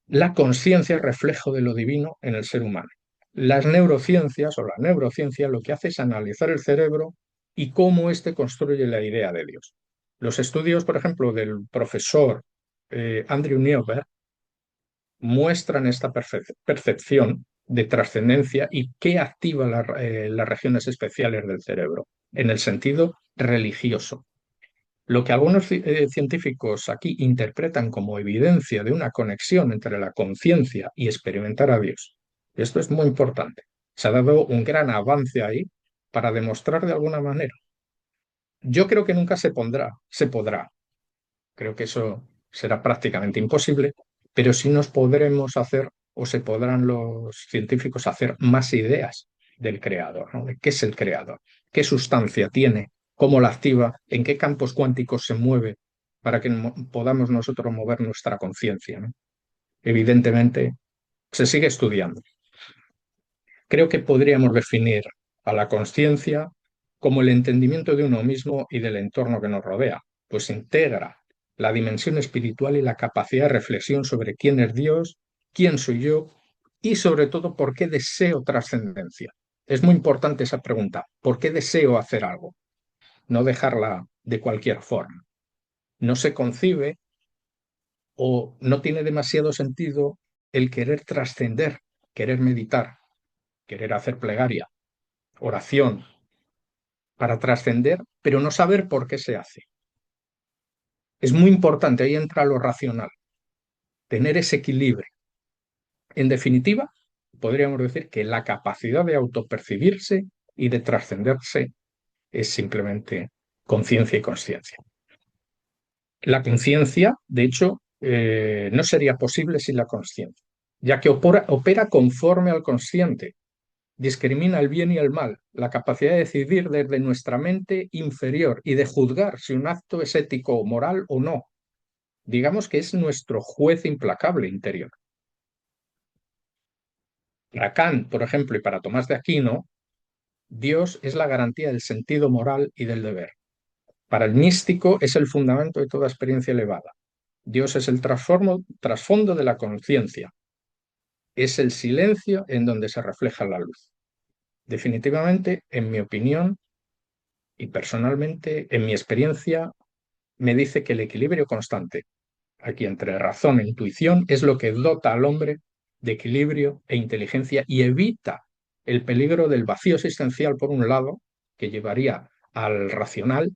la conciencia es reflejo de lo divino en el ser humano. Las neurociencias o la neurociencia lo que hace es analizar el cerebro y cómo éste construye la idea de Dios. Los estudios, por ejemplo, del profesor Andrew Newberg muestran esta percepción de trascendencia y qué activa las regiones especiales del cerebro en el sentido religioso. Lo que algunos científicos aquí interpretan como evidencia de una conexión entre la conciencia y experimentar a Dios. Esto es muy importante. Se ha dado un gran avance ahí para demostrar de alguna manera. Yo creo que nunca se podrá. Creo que eso será prácticamente imposible, pero sí nos podremos hacer o se podrán los científicos hacer más ideas del creador, ¿no? De qué es el creador, qué sustancia tiene, cómo la activa, en qué campos cuánticos se mueve para que podamos nosotros mover nuestra conciencia, ¿no? Evidentemente, se sigue estudiando. Creo que podríamos definir a la conciencia como el entendimiento de uno mismo y del entorno que nos rodea, pues integra la dimensión espiritual y la capacidad de reflexión sobre quién es Dios, quién soy yo y sobre todo por qué deseo trascendencia. Es muy importante esa pregunta, ¿por qué deseo hacer algo? No dejarla de cualquier forma. No se concibe o no tiene demasiado sentido el querer trascender, querer meditar, querer hacer plegaria, oración, para trascender, pero no saber por qué se hace. Es muy importante, ahí entra lo racional, tener ese equilibrio. En definitiva, podríamos decir que la capacidad de autopercibirse y de trascenderse es simplemente conciencia y consciencia. La conciencia, de hecho, no sería posible sin la consciencia, ya que opera conforme al consciente, discrimina el bien y el mal, la capacidad de decidir desde nuestra mente inferior y de juzgar si un acto es ético o moral o no. Digamos que es nuestro juez implacable interior. Para Kant, por ejemplo, y para Tomás de Aquino, Dios es la garantía del sentido moral y del deber. Para el místico es el fundamento de toda experiencia elevada. Dios es el trasfondo de la conciencia. Es el silencio en donde se refleja la luz. Definitivamente, en mi opinión y personalmente, en mi experiencia, me dice que el equilibrio constante, aquí entre razón e intuición, es lo que dota al hombre de equilibrio e inteligencia y evita el peligro del vacío existencial, por un lado, que llevaría al racional,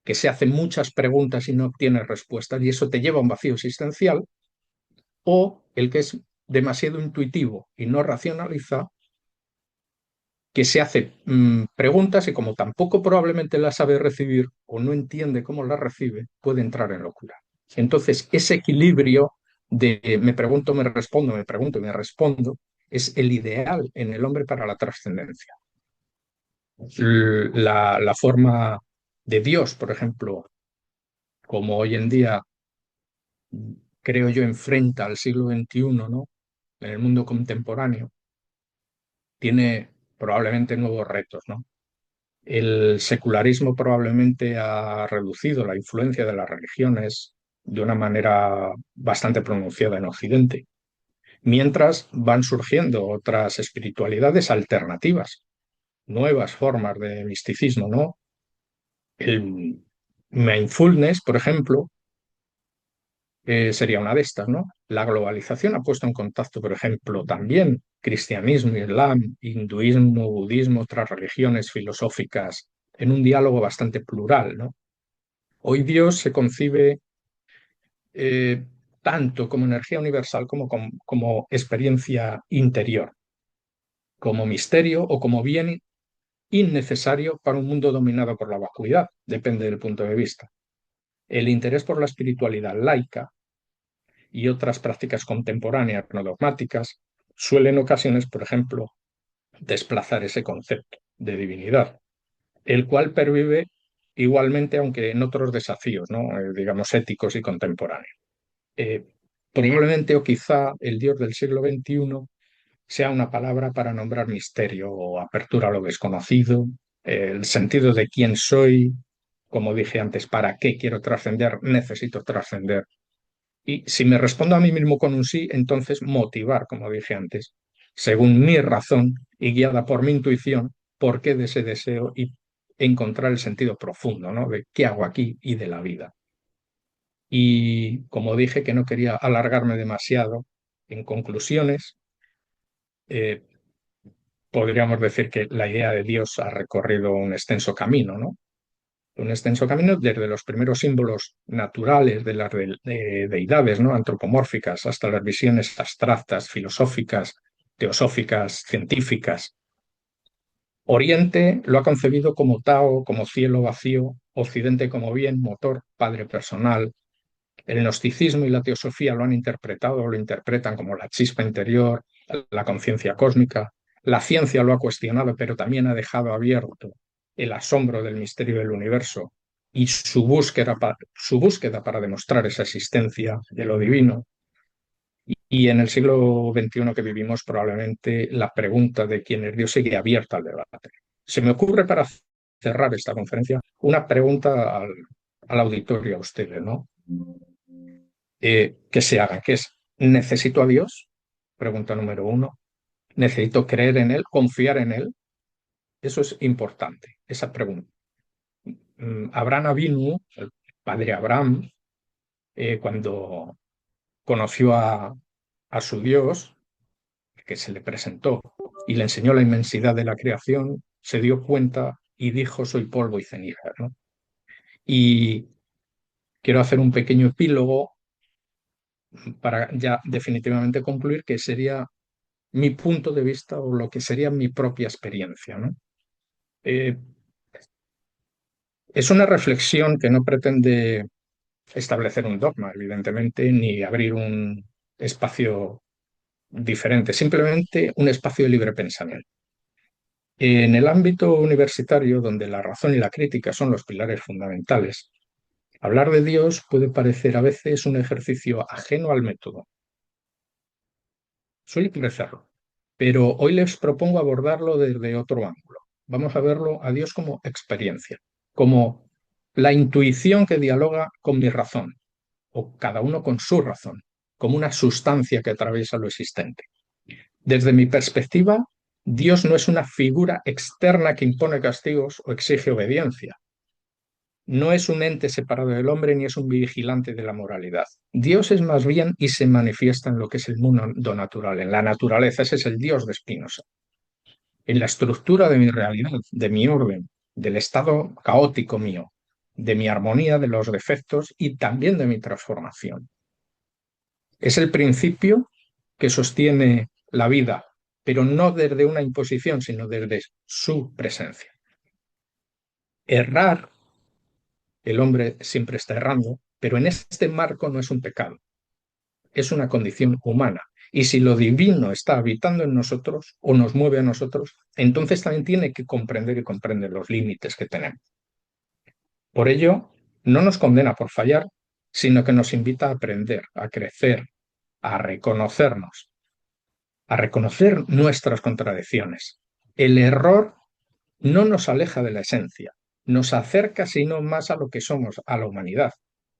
que se hace muchas preguntas y no obtiene respuestas, y eso te lleva a un vacío existencial, o el que es demasiado intuitivo y no racionaliza, que se hace preguntas y como tampoco probablemente las sabe recibir o no entiende cómo las recibe, puede entrar en locura. Entonces, ese equilibrio de me pregunto, me respondo, me pregunto y me respondo, es el ideal en el hombre para la trascendencia. La forma de Dios, por ejemplo, como hoy en día creo yo enfrenta al siglo XXI, ¿no? En el mundo contemporáneo, tiene probablemente nuevos retos, ¿no? El secularismo probablemente ha reducido la influencia de las religiones de una manera bastante pronunciada en Occidente, mientras van surgiendo otras espiritualidades alternativas, nuevas formas de misticismo, ¿no? El mindfulness, por ejemplo, sería una de estas, ¿no? La globalización ha puesto en contacto, por ejemplo, también cristianismo, islam, hinduismo, budismo, otras religiones filosóficas en un diálogo bastante plural, ¿no? Hoy Dios se concibe eh, tanto como energía universal como experiencia interior, como misterio o como bien innecesario para un mundo dominado por la vacuidad, depende del punto de vista. El interés por la espiritualidad laica y otras prácticas contemporáneas no dogmáticas suelen en ocasiones, por ejemplo, desplazar ese concepto de divinidad, el cual pervive igualmente, aunque en otros desafíos, ¿no? Digamos, éticos y contemporáneos. Eh, Probablemente o quizá el Dios del siglo XXI sea una palabra para nombrar misterio o apertura a lo desconocido, el sentido de quién soy, como dije antes, para qué quiero trascender, necesito trascender. Y si me respondo a mí mismo con un sí, entonces motivar, como dije antes, según mi razón y guiada por mi intuición, por qué de ese deseo y encontrar el sentido profundo, ¿no? De qué hago aquí y de la vida. Y como dije que no quería alargarme demasiado, en conclusiones, eh, podríamos decir que la idea de Dios ha recorrido un extenso camino, ¿no? Un extenso camino desde los primeros símbolos naturales de las deidades, ¿no? Antropomórficas, hasta las visiones abstractas, filosóficas, teosóficas, científicas. Oriente lo ha concebido como Tao, como cielo vacío, Occidente como bien, motor, padre personal. El gnosticismo y la teosofía lo han interpretado, lo interpretan como la chispa interior, la conciencia cósmica. La ciencia lo ha cuestionado, pero también ha dejado abierto el asombro del misterio del universo y su búsqueda para demostrar esa existencia de lo divino. Y en el siglo XXI que vivimos, probablemente la pregunta de quién es Dios sigue abierta al debate. Se me ocurre, para cerrar esta conferencia, una pregunta al auditorio, a ustedes, ¿no? Que se hagan, que es: ¿necesito a Dios? Pregunta número uno. ¿Necesito creer en Él, confiar en Él? Eso es importante, esa pregunta. Abraham Avinu, el padre Abraham, cuando conoció a su Dios, que se le presentó y le enseñó la inmensidad de la creación, se dio cuenta y dijo: soy polvo y ceniza, ¿no? Y quiero hacer un pequeño epílogo para ya definitivamente concluir, que sería mi punto de vista o lo que sería mi propia experiencia, ¿no? Eh, es una reflexión que no pretende establecer un dogma, evidentemente, ni abrir un espacio diferente, simplemente un espacio de libre pensamiento. En el ámbito universitario, donde la razón y la crítica son los pilares fundamentales, hablar de Dios puede parecer a veces un ejercicio ajeno al método. Suele parecerlo, pero hoy les propongo abordarlo desde otro ángulo. Vamos a verlo a Dios como experiencia, como la intuición que dialoga con mi razón, o cada uno con su razón, como una sustancia que atraviesa lo existente. Desde mi perspectiva, Dios no es una figura externa que impone castigos o exige obediencia. No es un ente separado del hombre ni es un vigilante de la moralidad. Dios es más bien y se manifiesta en lo que es el mundo natural, en la naturaleza. Ese es el Dios de Spinoza. En la estructura de mi realidad, de mi orden, del estado caótico mío, de mi armonía, de los defectos y también de mi transformación. Es el principio que sostiene la vida, pero no desde una imposición, sino desde su presencia. Errar, el hombre siempre está errando, pero en este marco no es un pecado, es una condición humana. Y si lo divino está habitando en nosotros o nos mueve a nosotros, entonces también tiene que comprender y comprender los límites que tenemos. Por ello, no nos condena por fallar, sino que nos invita a aprender, a crecer, a reconocernos, a reconocer nuestras contradicciones. El error no nos aleja de la esencia, nos acerca sino más a lo que somos, a la humanidad.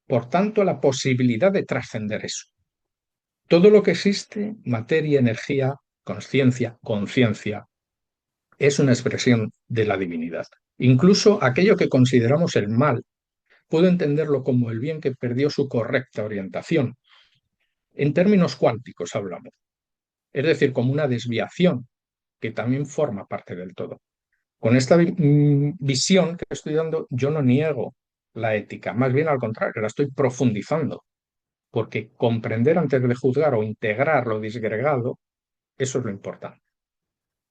Por tanto, a la posibilidad de trascender eso. Todo lo que existe, materia, energía, conciencia, es una expresión de la divinidad. Incluso aquello que consideramos el mal, puedo entenderlo como el bien que perdió su correcta orientación. En términos cuánticos hablamos, es decir, como una desviación que también forma parte del todo. Con esta visión que estoy dando, yo no niego la ética, más bien al contrario, la estoy profundizando, porque comprender antes de juzgar o integrar lo disgregado, eso es lo importante.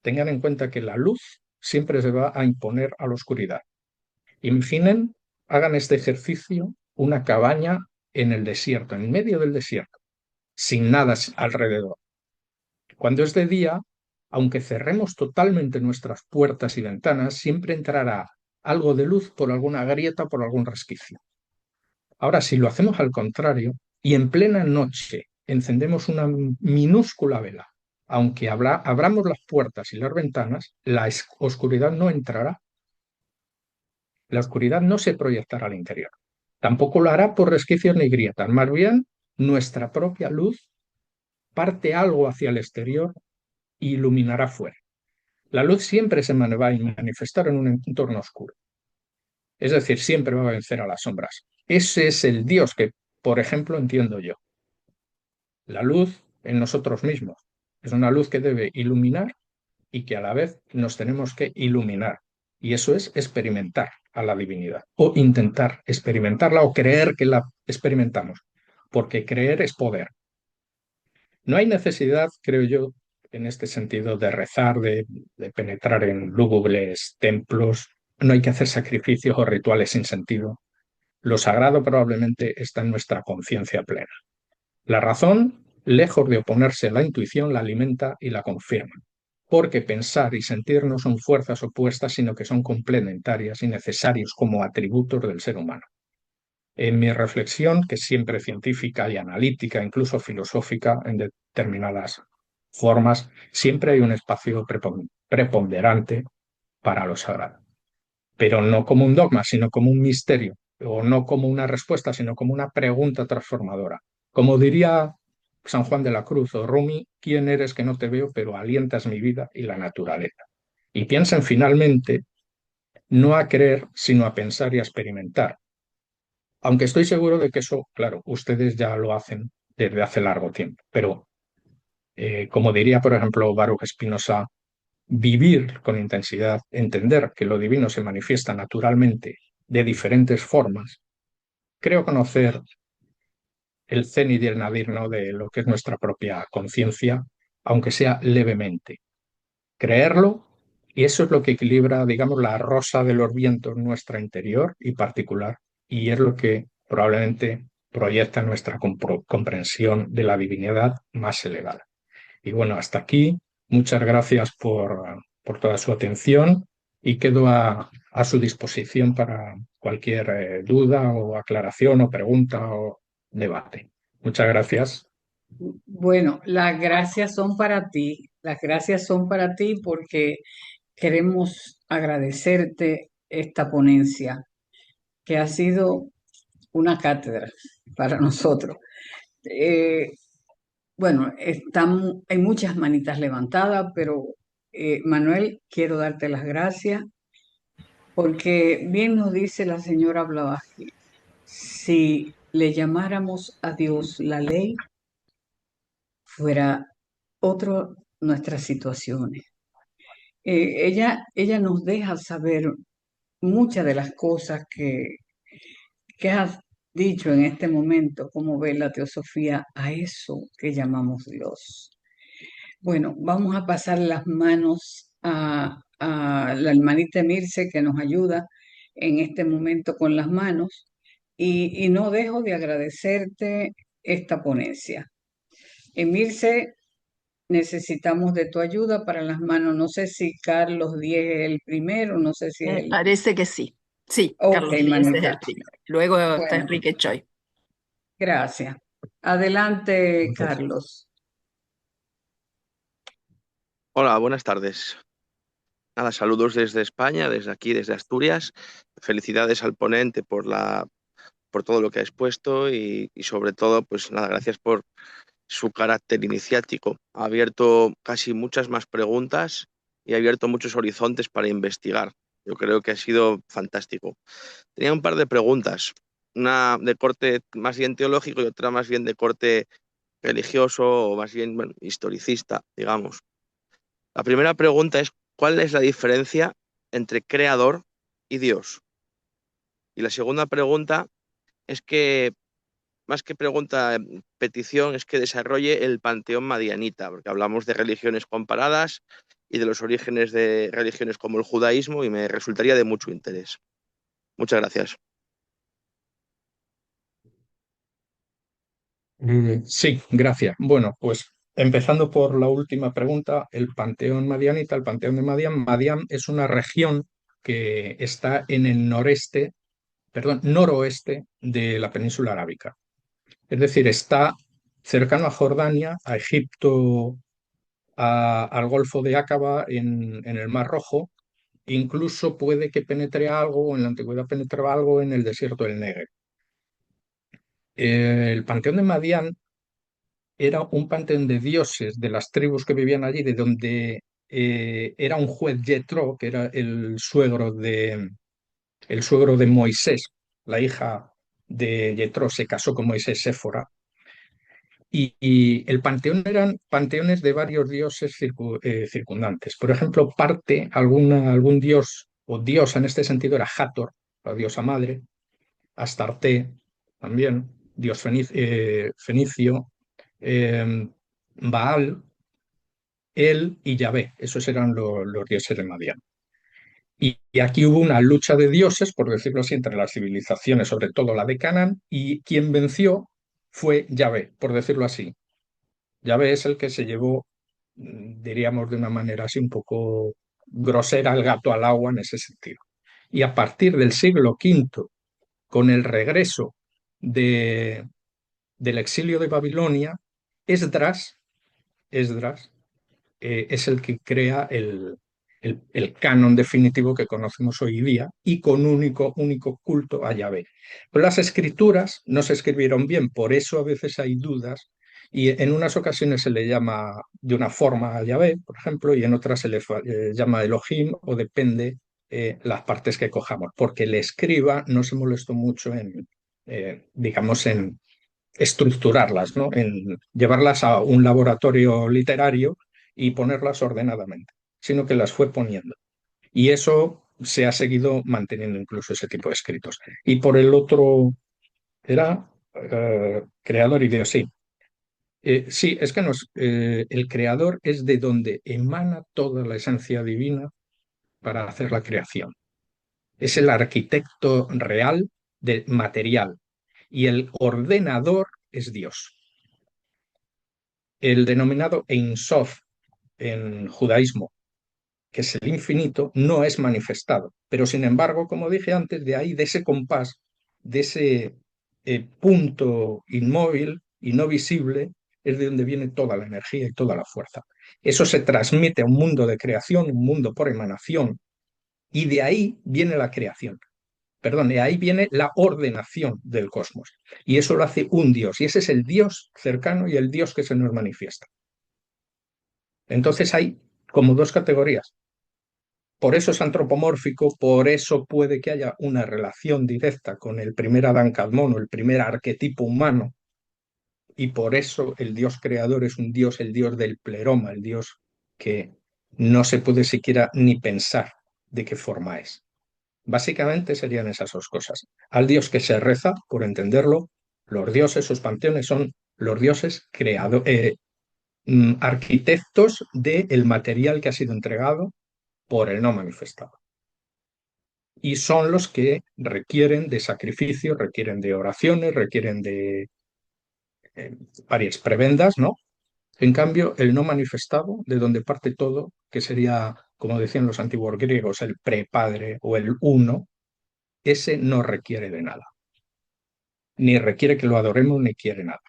Tengan en cuenta que la luz siempre se va a imponer a la oscuridad. Imaginen, hagan este ejercicio, una cabaña en el desierto, en medio del desierto, sin nada alrededor. Cuando es de día, aunque cerremos totalmente nuestras puertas y ventanas, siempre entrará algo de luz por alguna grieta, por algún resquicio. Ahora, si lo hacemos al contrario y en plena noche encendemos una minúscula vela, aunque abramos las puertas y las ventanas, la oscuridad no entrará. La oscuridad no se proyectará al interior. Tampoco lo hará por resquicios ni grietas. Más bien, nuestra propia luz parte algo hacia el exterior e iluminará fuera. La luz siempre se va a manifestar en un entorno oscuro. Es decir, siempre va a vencer a las sombras. Ese es el Dios que, por ejemplo, entiendo yo. La luz en nosotros mismos. Es una luz que debe iluminar y que a la vez nos tenemos que iluminar. Y eso es experimentar a la divinidad, o intentar experimentarla, o creer que la experimentamos, porque creer es poder. No hay necesidad, creo yo, en este sentido, de rezar, de penetrar en lúgubres templos. No hay que hacer sacrificios o rituales sin sentido. Lo sagrado probablemente está en nuestra conciencia plena. La razón, lejos de oponerse a la intuición, la alimenta y la confirma. porque pensar y sentir no son fuerzas opuestas, sino que son complementarias y necesarios como atributos del ser humano. En mi reflexión, que es siempre científica y analítica, incluso filosófica en determinadas formas, siempre hay un espacio preponderante para lo sagrado, pero no como un dogma, sino como un misterio, o no como una respuesta, sino como una pregunta transformadora. Como diría San Juan de la Cruz o Rumi, ¿quién eres que no te veo, pero alientas mi vida y la naturaleza? Y piensen finalmente no a creer, sino a pensar y a experimentar. Aunque estoy seguro de que eso, claro, ustedes ya lo hacen desde hace largo tiempo, pero como diría, por ejemplo, Baruch Spinoza, vivir con intensidad, entender que lo divino se manifiesta naturalmente de diferentes formas, creo conocer el cenit y el nadir, ¿no?, de lo que es nuestra propia conciencia, aunque sea levemente. Creerlo, y eso es lo que equilibra, digamos, la rosa de los vientos nuestra interior y particular, y es lo que probablemente proyecta nuestra comprensión de la divinidad más elevada. Y bueno, hasta aquí. Muchas gracias por toda su atención y quedo a su disposición para cualquier duda o aclaración o pregunta o debate. Muchas gracias. Bueno, las gracias son para ti, las gracias son para ti porque queremos agradecerte esta ponencia, que ha sido una cátedra para nosotros. Eh, bueno, hay muchas manitas levantadas, pero Manuel, quiero darte las gracias porque bien nos dice la señora Blavatsky, si le llamáramos a Dios la ley, fuera otro nuestras situaciones. Ella nos deja saber muchas de las cosas que has dicho en este momento, cómo ve la teosofía a eso que llamamos Dios. Bueno, vamos a pasar las manos a la hermanita Mirce que nos ayuda en este momento con las manos y no dejo de agradecerte esta ponencia. Mirce, necesitamos de tu ayuda para las manos. No sé si Carlos Díez es el primero, no sé si es Me el... parece que sí. Sí, Ok, Carlos Díez es manita. el primero. Luego está Bueno, Enrique Choi. gracias. Adelante, Carlos. Hola, buenas tardes. Nada, saludos desde España, desde aquí, desde Asturias. Felicidades al ponente por todo lo que ha expuesto y sobre todo, pues nada, gracias por su carácter iniciático. Ha abierto casi muchas más preguntas y ha abierto muchos horizontes para investigar. Yo creo que ha sido fantástico. Tenía un par de preguntas, una de corte más bien teológico y otra más bien de corte religioso o más bien, bueno, historicista, digamos. La primera pregunta es, ¿cuál es la diferencia entre creador y Dios? Y la segunda pregunta es que, más que pregunta, petición, es que desarrolle el panteón madianita, porque hablamos de religiones comparadas y de los orígenes de religiones como el judaísmo y me resultaría de mucho interés. Muchas gracias. Sí, gracias. Bueno, pues empezando por la última pregunta, el Panteón Madianita, el Panteón de Madián. Madián es una región que está en el noroeste de la península arábica. Es decir, está cercano a Jordania, a Egipto, al Golfo de Aqaba en el Mar Rojo. Incluso puede que penetre algo, en la antigüedad penetraba algo en el desierto del Negev. El Panteón de Madián era un panteón de dioses de las tribus que vivían allí, de donde era un juez Yetro, que era el suegro de Moisés. La hija de Yetro se casó con Moisés, Séfora. Y el panteón eran panteones de varios dioses circundantes. Por ejemplo, algún dios o diosa en este sentido era Hathor, la diosa madre, Astarte también, dios fenicio, eh, Baal, El y Yahvé. Esos eran los dioses de Madián. Y aquí hubo una lucha de dioses, por decirlo así, entre las civilizaciones, sobre todo la de Canaán, y quien venció fue Yahvé, por decirlo así. Yahvé es el que se llevó diríamos de una manera así un poco grosera, el gato al agua en ese sentido. Y a partir del siglo V, con el regreso del exilio de Babilonia, Esdras es el que crea el canon definitivo que conocemos hoy día y con único culto a Yahvé. Pero las escrituras no se escribieron bien, por eso a veces hay dudas y en unas ocasiones se le llama de una forma a Yahvé, por ejemplo, y en otras se le llama Elohim o depende las partes que cojamos, porque el escriba no se molestó mucho digamos, en estructurarlas, ¿no? En llevarlas a un laboratorio literario y ponerlas ordenadamente, sino que las fue poniendo. Y eso se ha seguido manteniendo incluso ese tipo de escritos. Y por el otro era creador y Dios, sí. Sí, es que el creador es de donde emana toda la esencia divina para hacer la creación. Es el arquitecto real del material y el ordenador es Dios. El denominado Ein Sof en judaísmo, que es el infinito, no es manifestado. Pero sin embargo, como dije antes, de ahí, de ese compás, de ese punto inmóvil y no visible, es de donde viene toda la energía y toda la fuerza. Eso se transmite a un mundo de creación, un mundo por emanación, y de ahí viene la creación. Perdón, de ahí viene la ordenación del cosmos. Y eso lo hace un Dios, y ese es el Dios cercano y el Dios que se nos manifiesta. Entonces hay como dos categorías. Por eso es antropomórfico, por eso puede que haya una relación directa con el primer Adán Cadmón o el primer arquetipo humano, y por eso el Dios creador es un Dios, el Dios del pleroma, el Dios que no se puede siquiera ni pensar de qué forma es. Básicamente serían esas dos cosas. Al Dios que se reza, por entenderlo, los dioses, sus panteones son los dioses arquitectos del material que ha sido entregado por el no manifestado. Y son los que requieren de sacrificios, requieren de oraciones, requieren de varias prebendas, ¿no? En cambio, el no manifestado, de donde parte todo, que sería, como decían los antiguos griegos, el prepadre o el uno, ese no requiere de nada. Ni requiere que lo adoremos, ni quiere nada.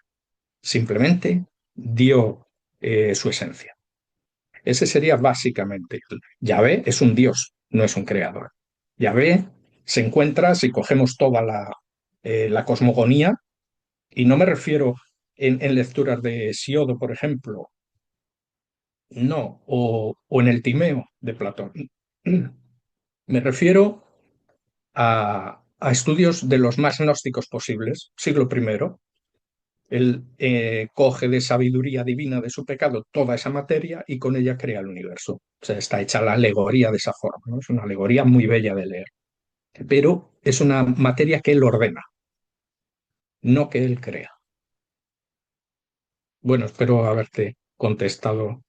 Simplemente dio su esencia. Ese sería básicamente. Yahvé es un Dios, no es un creador. Yahvé se encuentra, si cogemos toda la cosmogonía, y no me refiero en lecturas de Siodo, por ejemplo, no, o en el Timeo de Platón. Me refiero a estudios de los más gnósticos posibles, siglo I. Él coge de sabiduría divina de su pecado toda esa materia y con ella crea el universo. O sea, está hecha la alegoría de esa forma, ¿no? Es una alegoría muy bella de leer. Pero es una materia que él ordena, no que él crea. Bueno, espero haberte contestado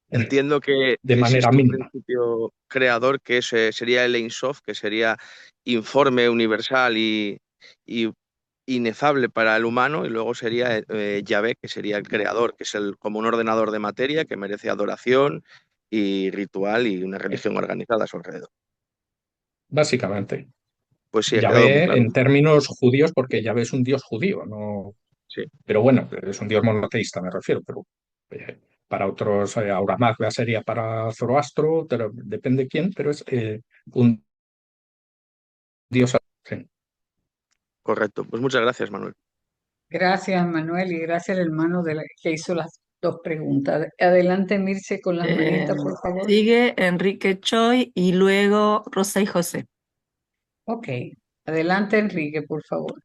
Entiendo que de manera existe un mínima. principio creador que sería el Ein Sof, que sería informe, universal y inefable para el humano, y luego sería Yahvé, que sería el creador, que es como un ordenador de materia que merece adoración y ritual y una religión organizada a su alrededor. Básicamente. Pues sí, ha quedado muy Yahvé claro. en términos judíos, porque Yahvé es un dios judío, no, Sí, pero bueno, es un dios monoteísta, me refiero, pero para otros, Ahura Mazda sería para Zoroastro, depende quién, pero es un dios. Sí. correcto. Pues muchas gracias, Manuel. Gracias, Manuel, y gracias al hermano que hizo las dos preguntas. Adelante, Mirce, con las manitas, por favor. Sigue Enrique Choi y luego Rosa y José. Ok. Adelante, Enrique, por favor.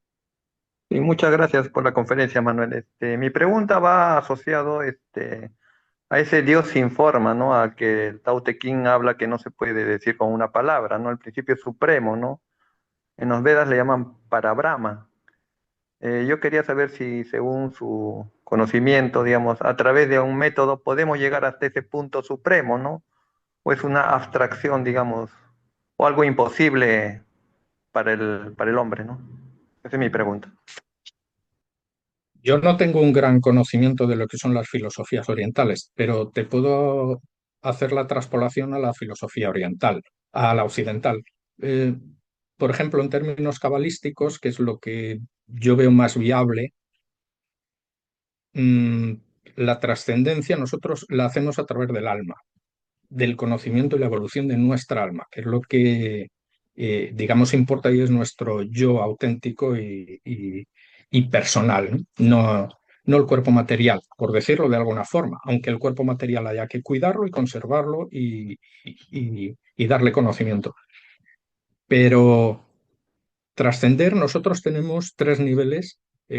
Y muchas gracias por la conferencia, Manuel. Mi pregunta va asociado a ese Dios sin forma, ¿no? A que el Tao Te Ching habla que no se puede decir con una palabra, ¿no? El principio supremo, ¿no? En los Vedas le llaman Parabrahma. Yo quería saber si, según su conocimiento, digamos, a través de un método podemos llegar hasta ese punto supremo, ¿no? O es una abstracción, digamos, o algo imposible para el hombre, ¿no? Esa es mi pregunta. Bien. Yo no tengo un gran conocimiento de lo que son las filosofías orientales, pero te puedo hacer la traspolación a la filosofía oriental, a la occidental. Eh, por ejemplo, en términos cabalísticos, que es lo que yo veo más viable, mm, la trascendencia nosotros la hacemos a través del alma, del conocimiento y la evolución de nuestra alma, que es lo que, digamos, importa y es nuestro yo auténtico y personal, ¿no? No el cuerpo material, por decirlo de alguna forma, aunque el cuerpo material haya que cuidarlo y conservarlo y darle conocimiento. Pero trascender, nosotros tenemos tres niveles,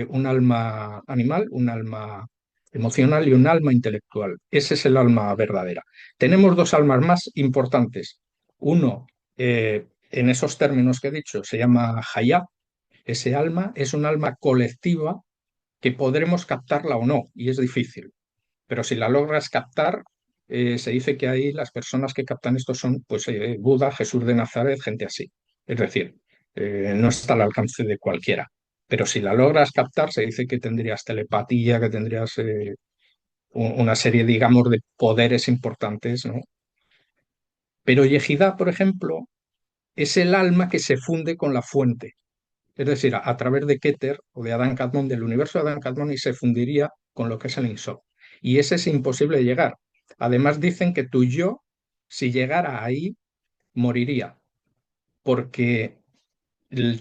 un alma animal, un alma emocional y un alma intelectual. Ese es el alma verdadera. Tenemos dos almas más importantes. Uno, en esos términos que he dicho, se llama Hayá. Ese alma es un alma colectiva que podremos captarla o no, y es difícil. Pero si la logras captar, se dice que ahí las personas que captan esto son pues, Buda, Jesús de Nazaret, gente así. Es decir, no está al alcance de cualquiera. Pero si la logras captar, se dice que tendrías telepatía, que tendrías una serie, digamos, de poderes importantes, ¿no? Pero Yehidá, por ejemplo, es el alma que se funde con la fuente. Es decir, a través de Keter o de Adán Kadmon, del universo de Adán Kadmon, y se fundiría con lo que es el Insof. Y ese es imposible llegar. Además, dicen que tu yo, si llegara ahí, moriría, porque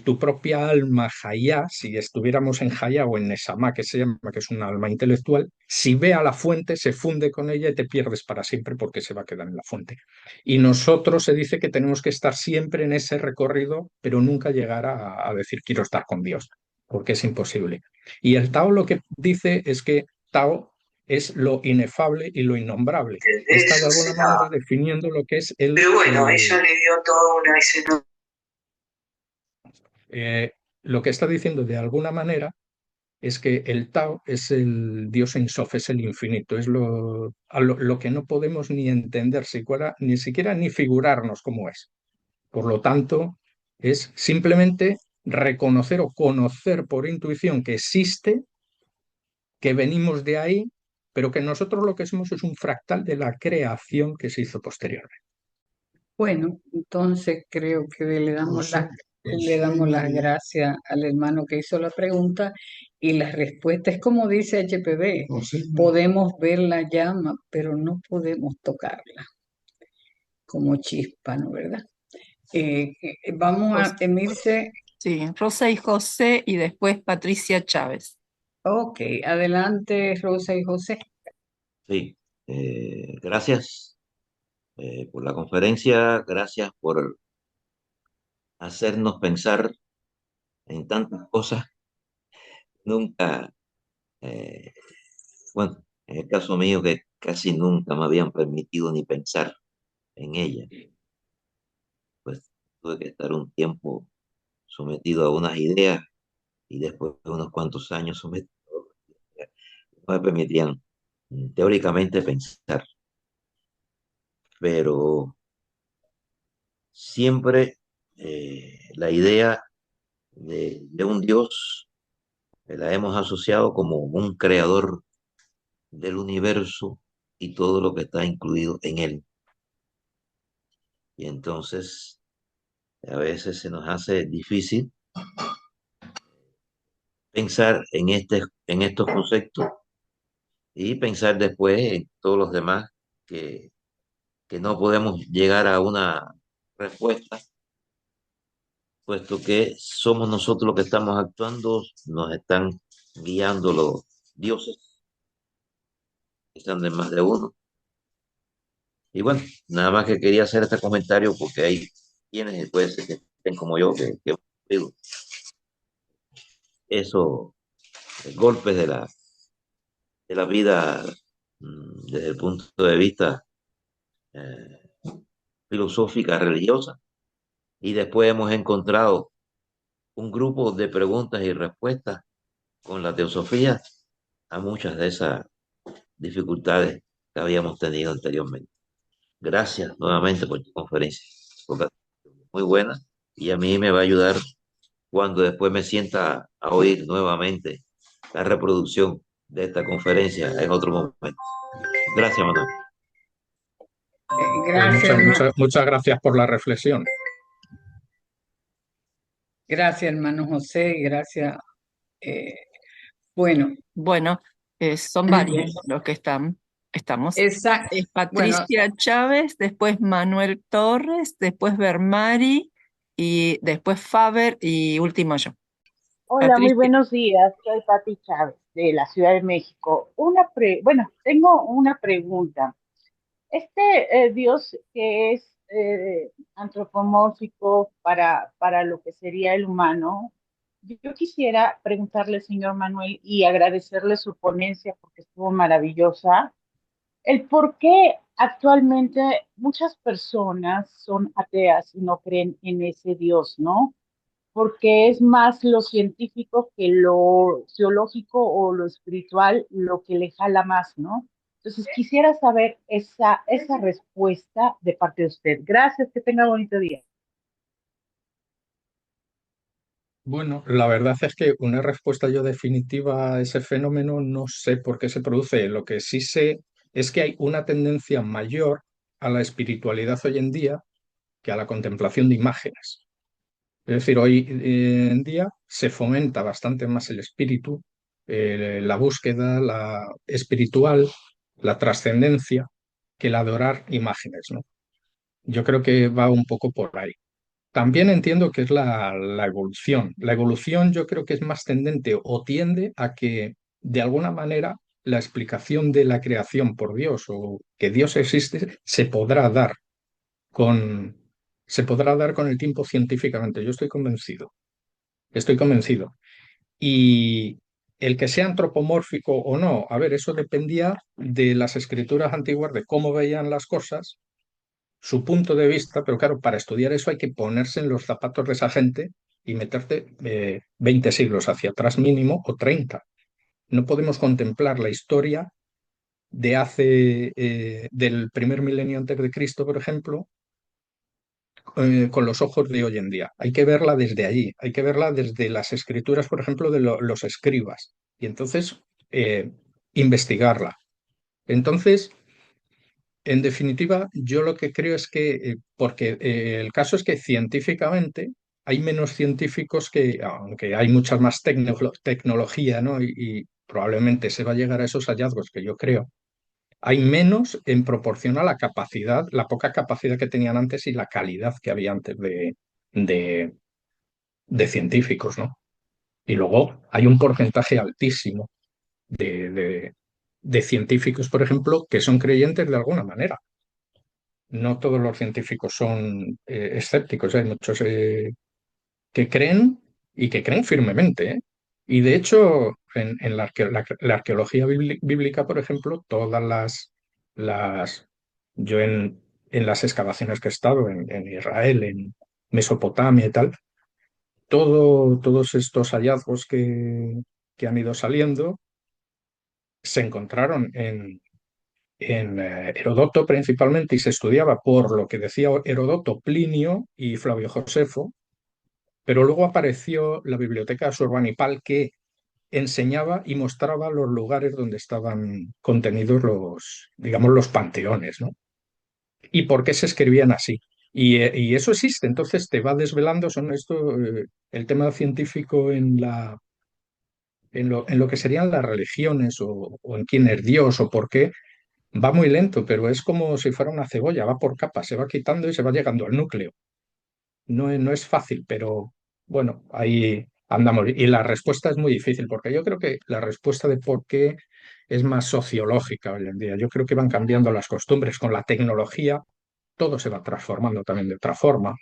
tu propia alma Hayá, si estuviéramos en Hayá o en Nesamá, que se llama, que es un alma intelectual, si ve a la fuente, se funde con ella y te pierdes para siempre porque se va a quedar en la fuente. Y nosotros se dice que tenemos que estar siempre en ese recorrido, pero nunca llegar a decir quiero estar con Dios, porque es imposible. Y el Tao lo que dice es que Tao es lo inefable y lo innombrable. De Está de eso alguna se manera daba. definiendo lo que es Pero bueno, ella le dio toda una escena. lo que está diciendo de alguna manera es que el Tao es el Dios Ein Sof, es el infinito, es lo que no podemos ni entender siquiera, ni figurarnos cómo es. Por lo tanto, es simplemente reconocer o conocer por intuición que existe, que venimos de ahí, pero que nosotros lo que somos es un fractal de la creación que se hizo posteriormente. Bueno, entonces creo que le damos las gracias al hermano que hizo la pregunta y la respuesta es como dice HPV, podemos ver la llama, pero no podemos tocarla, como chispa, ¿no? ¿Verdad? Vamos a Emilce. Sí, Rosa y José y después Patricia Chávez. Ok, adelante Rosa y José. Sí, gracias por la conferencia, gracias por hacernos pensar en tantas cosas. Nunca, eh, bueno, en el caso mío que casi nunca me habían permitido ni pensar en ella, pues tuve que estar un tiempo sometido a unas ideas y después de unos cuantos años sometido a otras ideas que no me permitían teóricamente pensar, pero siempre la idea de un Dios la hemos asociado como un creador del universo y todo lo que está incluido en él. Y entonces a veces se nos hace difícil pensar en estos conceptos y pensar después en todos los demás que, que no podemos llegar a una respuesta, puesto que somos nosotros los que estamos actuando, nos están guiando los dioses, que están de más de uno. Y bueno, nada más que quería hacer este comentario porque hay quienes puede ser que estén como yo, que digo, esos golpes de la vida desde el punto de vista eh, filosófica, religiosa, y después hemos encontrado un grupo de preguntas y respuestas con la teosofía a muchas de esas dificultades que habíamos tenido anteriormente. Gracias nuevamente por tu conferencia, porque muy buena y a mí me va a ayudar cuando después me sienta a oír nuevamente la reproducción de esta conferencia en otro momento. Gracias, Manuel. Pues Gracias, muchas gracias por la reflexión. gracias, hermano José, y gracias. Bueno, Bueno, son varios los que estamos. exacto. Es Bueno, Patricia Chávez, después Manuel Torres, después Bermari y después Faber y último yo. Hola, muy Patricia. buenos días. Soy Pati Chávez de la Ciudad de México. Bueno, tengo una pregunta. Dios que es antropomórfico para lo que sería el humano, yo quisiera preguntarle, señor Manuel, y agradecerle su ponencia porque estuvo maravillosa, el por qué actualmente muchas personas son ateas y no creen en ese Dios, ¿no? Porque es más lo científico que lo teológico o lo espiritual lo que le jala más, ¿no? Entonces quisiera saber esa respuesta de parte de usted. Gracias, que tenga bonito día. Bueno, la verdad es que una respuesta yo definitiva a ese fenómeno no sé por qué se produce. Lo que sí sé es que hay una tendencia mayor a la espiritualidad hoy en día que a la contemplación de imágenes. Es decir, hoy en día se fomenta bastante más el espíritu, la búsqueda, la espiritual, la trascendencia, que el adorar imágenes, ¿no? Yo creo que va un poco por ahí. También entiendo que es la evolución. La evolución yo creo que es más tendente o tiende a que, de alguna manera, la explicación de la creación por Dios o que Dios existe con, se podrá dar con el tiempo científicamente. Yo estoy convencido. Estoy convencido. Y el que sea antropomórfico o no, a ver, eso dependía de las escrituras antiguas, de cómo veían las cosas, su punto de vista, pero claro, para estudiar eso hay que ponerse en los zapatos de esa gente y meterte 20 siglos hacia atrás mínimo o 30. No podemos contemplar la historia de del primer milenio antes de Cristo, por ejemplo, con los ojos de hoy en día. Hay que verla desde allí, hay que verla desde las escrituras, por ejemplo, de los escribas, y entonces investigarla. Entonces, en definitiva, yo lo que creo es que, porque el caso es que científicamente hay menos científicos que, aunque hay mucha más tecnología, ¿no? Y probablemente se va a llegar a esos hallazgos que yo creo, hay menos en proporción a la capacidad, la poca capacidad que tenían antes y la calidad que había antes de, de científicos, ¿no? Y luego hay un porcentaje altísimo de científicos, por ejemplo, que son creyentes de alguna manera. No todos los científicos son escépticos, hay muchos que creen y que creen firmemente, ¿eh? Y de hecho, en la arqueología bíblica, por ejemplo, las yo en las excavaciones que he estado en Israel, en Mesopotamia y tal, todos estos hallazgos que han ido saliendo se encontraron en Herodoto principalmente y se estudiaba por lo que decía Herodoto, Plinio y Flavio Josefo, pero luego apareció la biblioteca Surbanipal que enseñaba y mostraba los lugares donde estaban contenidos digamos, los panteones, ¿no? Y por qué se escribían así. Y eso existe, entonces te va desvelando el tema científico en lo que serían las religiones o en quién es Dios o por qué. Va muy lento, pero es como si fuera una cebolla, va por capas, se va quitando y se va llegando al núcleo. No es fácil, pero bueno, ahí andamos. Y la respuesta es muy difícil, porque yo creo que la respuesta de por qué es más sociológica hoy en día. Yo creo que van cambiando las costumbres con la tecnología, todo se va transformando también de otra forma.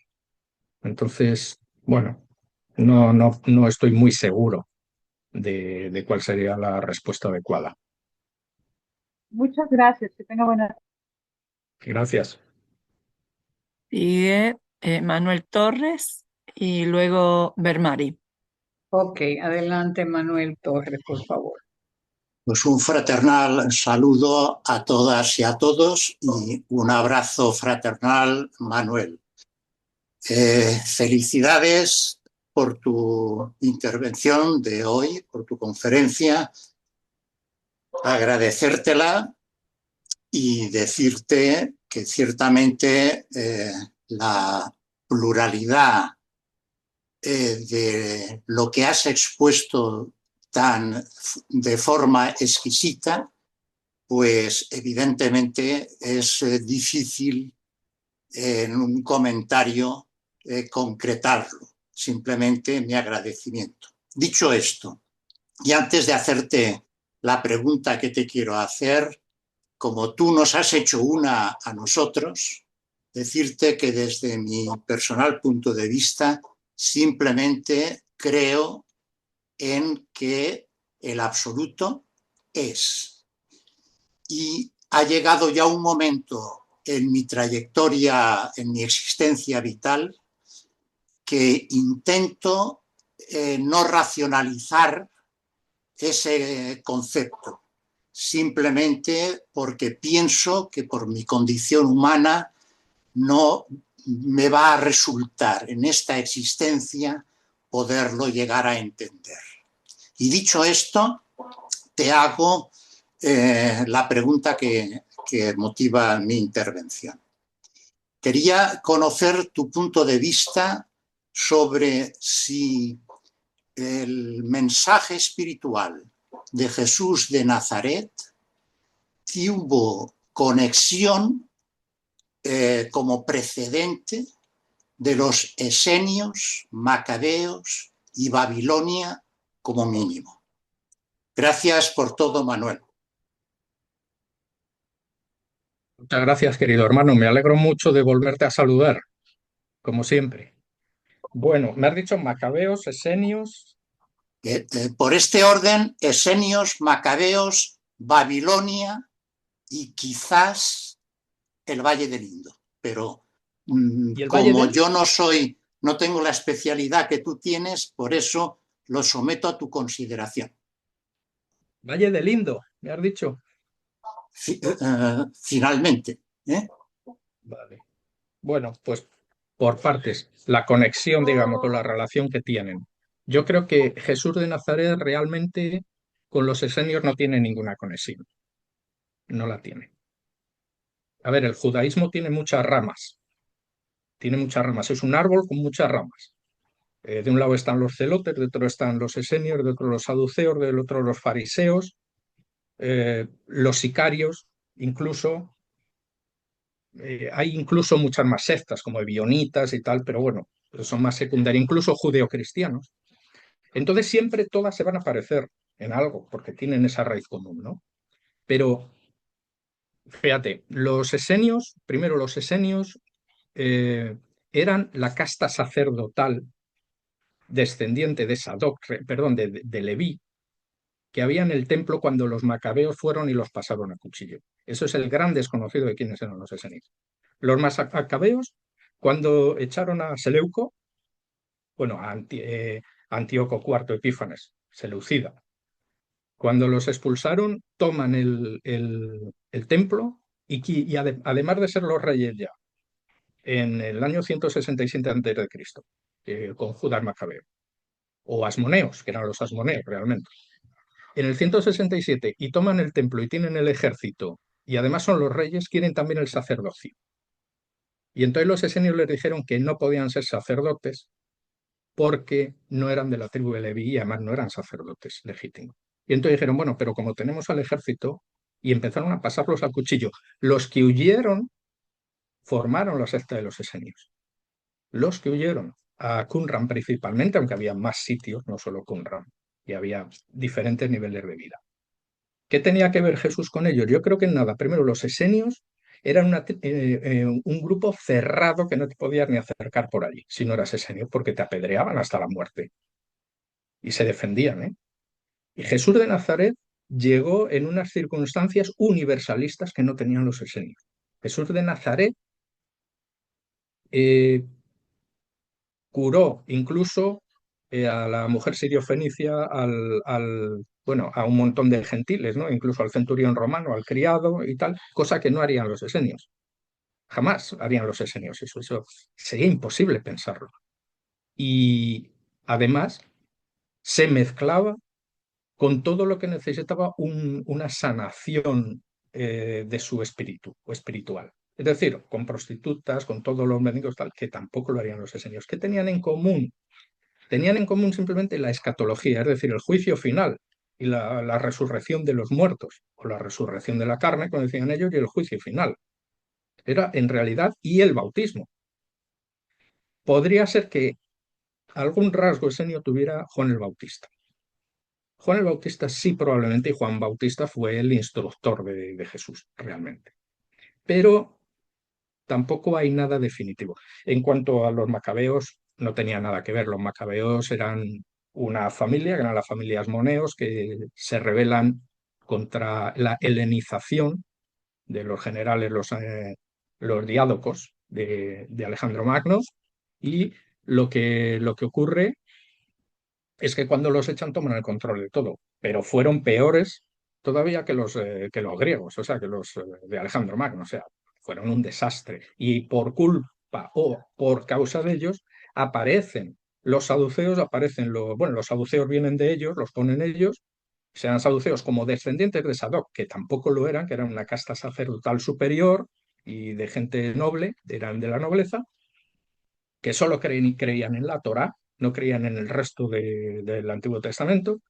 Entonces, bueno, no estoy muy seguro de cuál sería la respuesta adecuada. Muchas gracias, que tenga buena. Gracias. Sigue Manuel Torres y luego Bermari. ok, adelante Manuel Torres, por favor. Pues un fraternal saludo a todas y a todos y un abrazo fraternal, Manuel. Felicidades por tu intervención de hoy, por tu conferencia, agradecértela y decirte que ciertamente la pluralidad de lo que has expuesto de forma exquisita, pues evidentemente es difícil en un comentario concretarlo. Simplemente mi agradecimiento. Dicho esto, y antes de hacerte la pregunta que te quiero hacer, como tú nos has hecho una a nosotros, decirte que desde mi personal punto de vista simplemente creo en que el absoluto es. Y ha llegado ya un momento en mi trayectoria, en mi existencia vital, que intento no racionalizar ese concepto, simplemente porque pienso que por mi condición humana no me va a resultar en esta existencia poderlo llegar a entender. Y dicho esto, te hago la pregunta que motiva mi intervención. Quería conocer tu punto de vista sobre si el mensaje espiritual de Jesús de Nazaret tuvo conexión como precedente de los esenios, macabeos y Babilonia como mínimo. Gracias por todo, Manuel. Muchas gracias, querido hermano. Me alegro mucho de volverte a saludar, como siempre. Bueno, me has dicho macabeos, esenios. Por este orden, esenios, macabeos, Babilonia y quizás el Valle del Indo. Pero como yo no tengo la especialidad que tú tienes, por eso lo someto a tu consideración. Valle del Indo, me has dicho. Finalmente. Vale. Bueno, pues por partes, la conexión, digamos, con la relación que tienen. Yo creo que Jesús de Nazaret realmente con los esenios no tiene ninguna conexión. No la tiene. A ver, el judaísmo tiene muchas ramas. Tiene muchas ramas. Es un árbol con muchas ramas. De un lado están los celotes, de otro están los esenios, de otro los saduceos, del otro los fariseos, los sicarios, incluso. Hay incluso muchas más sectas, como ebionitas y tal, pero bueno, son más secundarias, incluso judeocristianos. Entonces siempre todas se van a parecer en algo, porque tienen esa raíz común, ¿no? Pero fíjate, los esenios, primero los esenios eran la casta sacerdotal descendiente de Sadoc, perdón, de Leví, que había en el templo cuando los macabeos fueron y los pasaron a cuchillo. Eso es el gran desconocido de quiénes eran los esenios. Los macabeos, cuando echaron a Seleuco, bueno, a Antíoco IV Epífanes, Seleucida, cuando los expulsaron, toman el templo y además de ser los reyes ya, en el año 167 a.C., con Judas Macabeo, o Asmoneos, que eran los asmoneos realmente. En el 167 y toman el templo y tienen el ejército y además son los reyes, quieren también el sacerdocio. Y entonces los esenios les dijeron que no podían ser sacerdotes porque no eran de la tribu de Leví y además no eran sacerdotes legítimos. Y entonces dijeron, bueno, pero como tenemos al ejército, y empezaron a pasarlos al cuchillo. Los que huyeron formaron la secta de los esenios. Los que huyeron a Qumran principalmente, aunque había más sitios, no solo Qumran, y había diferentes niveles de vida. ¿Qué tenía que ver Jesús con ellos? Yo creo que nada. Primero, los esenios eran un grupo cerrado que no te podías ni acercar por allí si no eras esenio, porque te apedreaban hasta la muerte. Y se defendían, ¿eh? Y Jesús de Nazaret llegó en unas circunstancias universalistas que no tenían los esenios. Jesús de Nazaret curó incluso a la mujer sirio-fenicia, bueno, a un montón de gentiles, ¿no? Incluso al centurión romano, al criado y tal, cosa que no harían los esenios. Jamás harían los esenios eso sería imposible pensarlo. Y además, se mezclaba con todo lo que necesitaba una sanación de su espíritu o espiritual. Es decir, con prostitutas, con todos los médicos, tal, que tampoco lo harían los esenios. ¿Qué tenían en común? Tenían en común simplemente la escatología, es decir, el juicio final y la resurrección de los muertos, o la resurrección de la carne, como decían ellos, y el juicio final. Era en realidad, y el bautismo. Podría ser que algún rasgo esenio tuviera Juan el Bautista. Juan el Bautista sí, probablemente, y Juan Bautista fue el instructor de Jesús, realmente. Pero tampoco hay nada definitivo. En cuanto a los macabeos, no tenía nada que ver. Los macabeos eran una familia, que eran las familias moneos, que se rebelan contra la helenización de los generales, los diádocos de Alejandro Magno, y lo que ocurre es que cuando los echan toman el control de todo, pero fueron peores todavía que los griegos, o sea, que los de Alejandro Magno, o sea, fueron un desastre. Y por culpa o por causa de ellos aparecen los saduceos, bueno, los saduceos vienen de ellos, los ponen ellos, sean saduceos como descendientes de Sadoc, que tampoco lo eran, que eran una casta sacerdotal superior y de gente noble, eran de la nobleza, que solo creían en la Torá, no creían en el resto del Antiguo Testamento,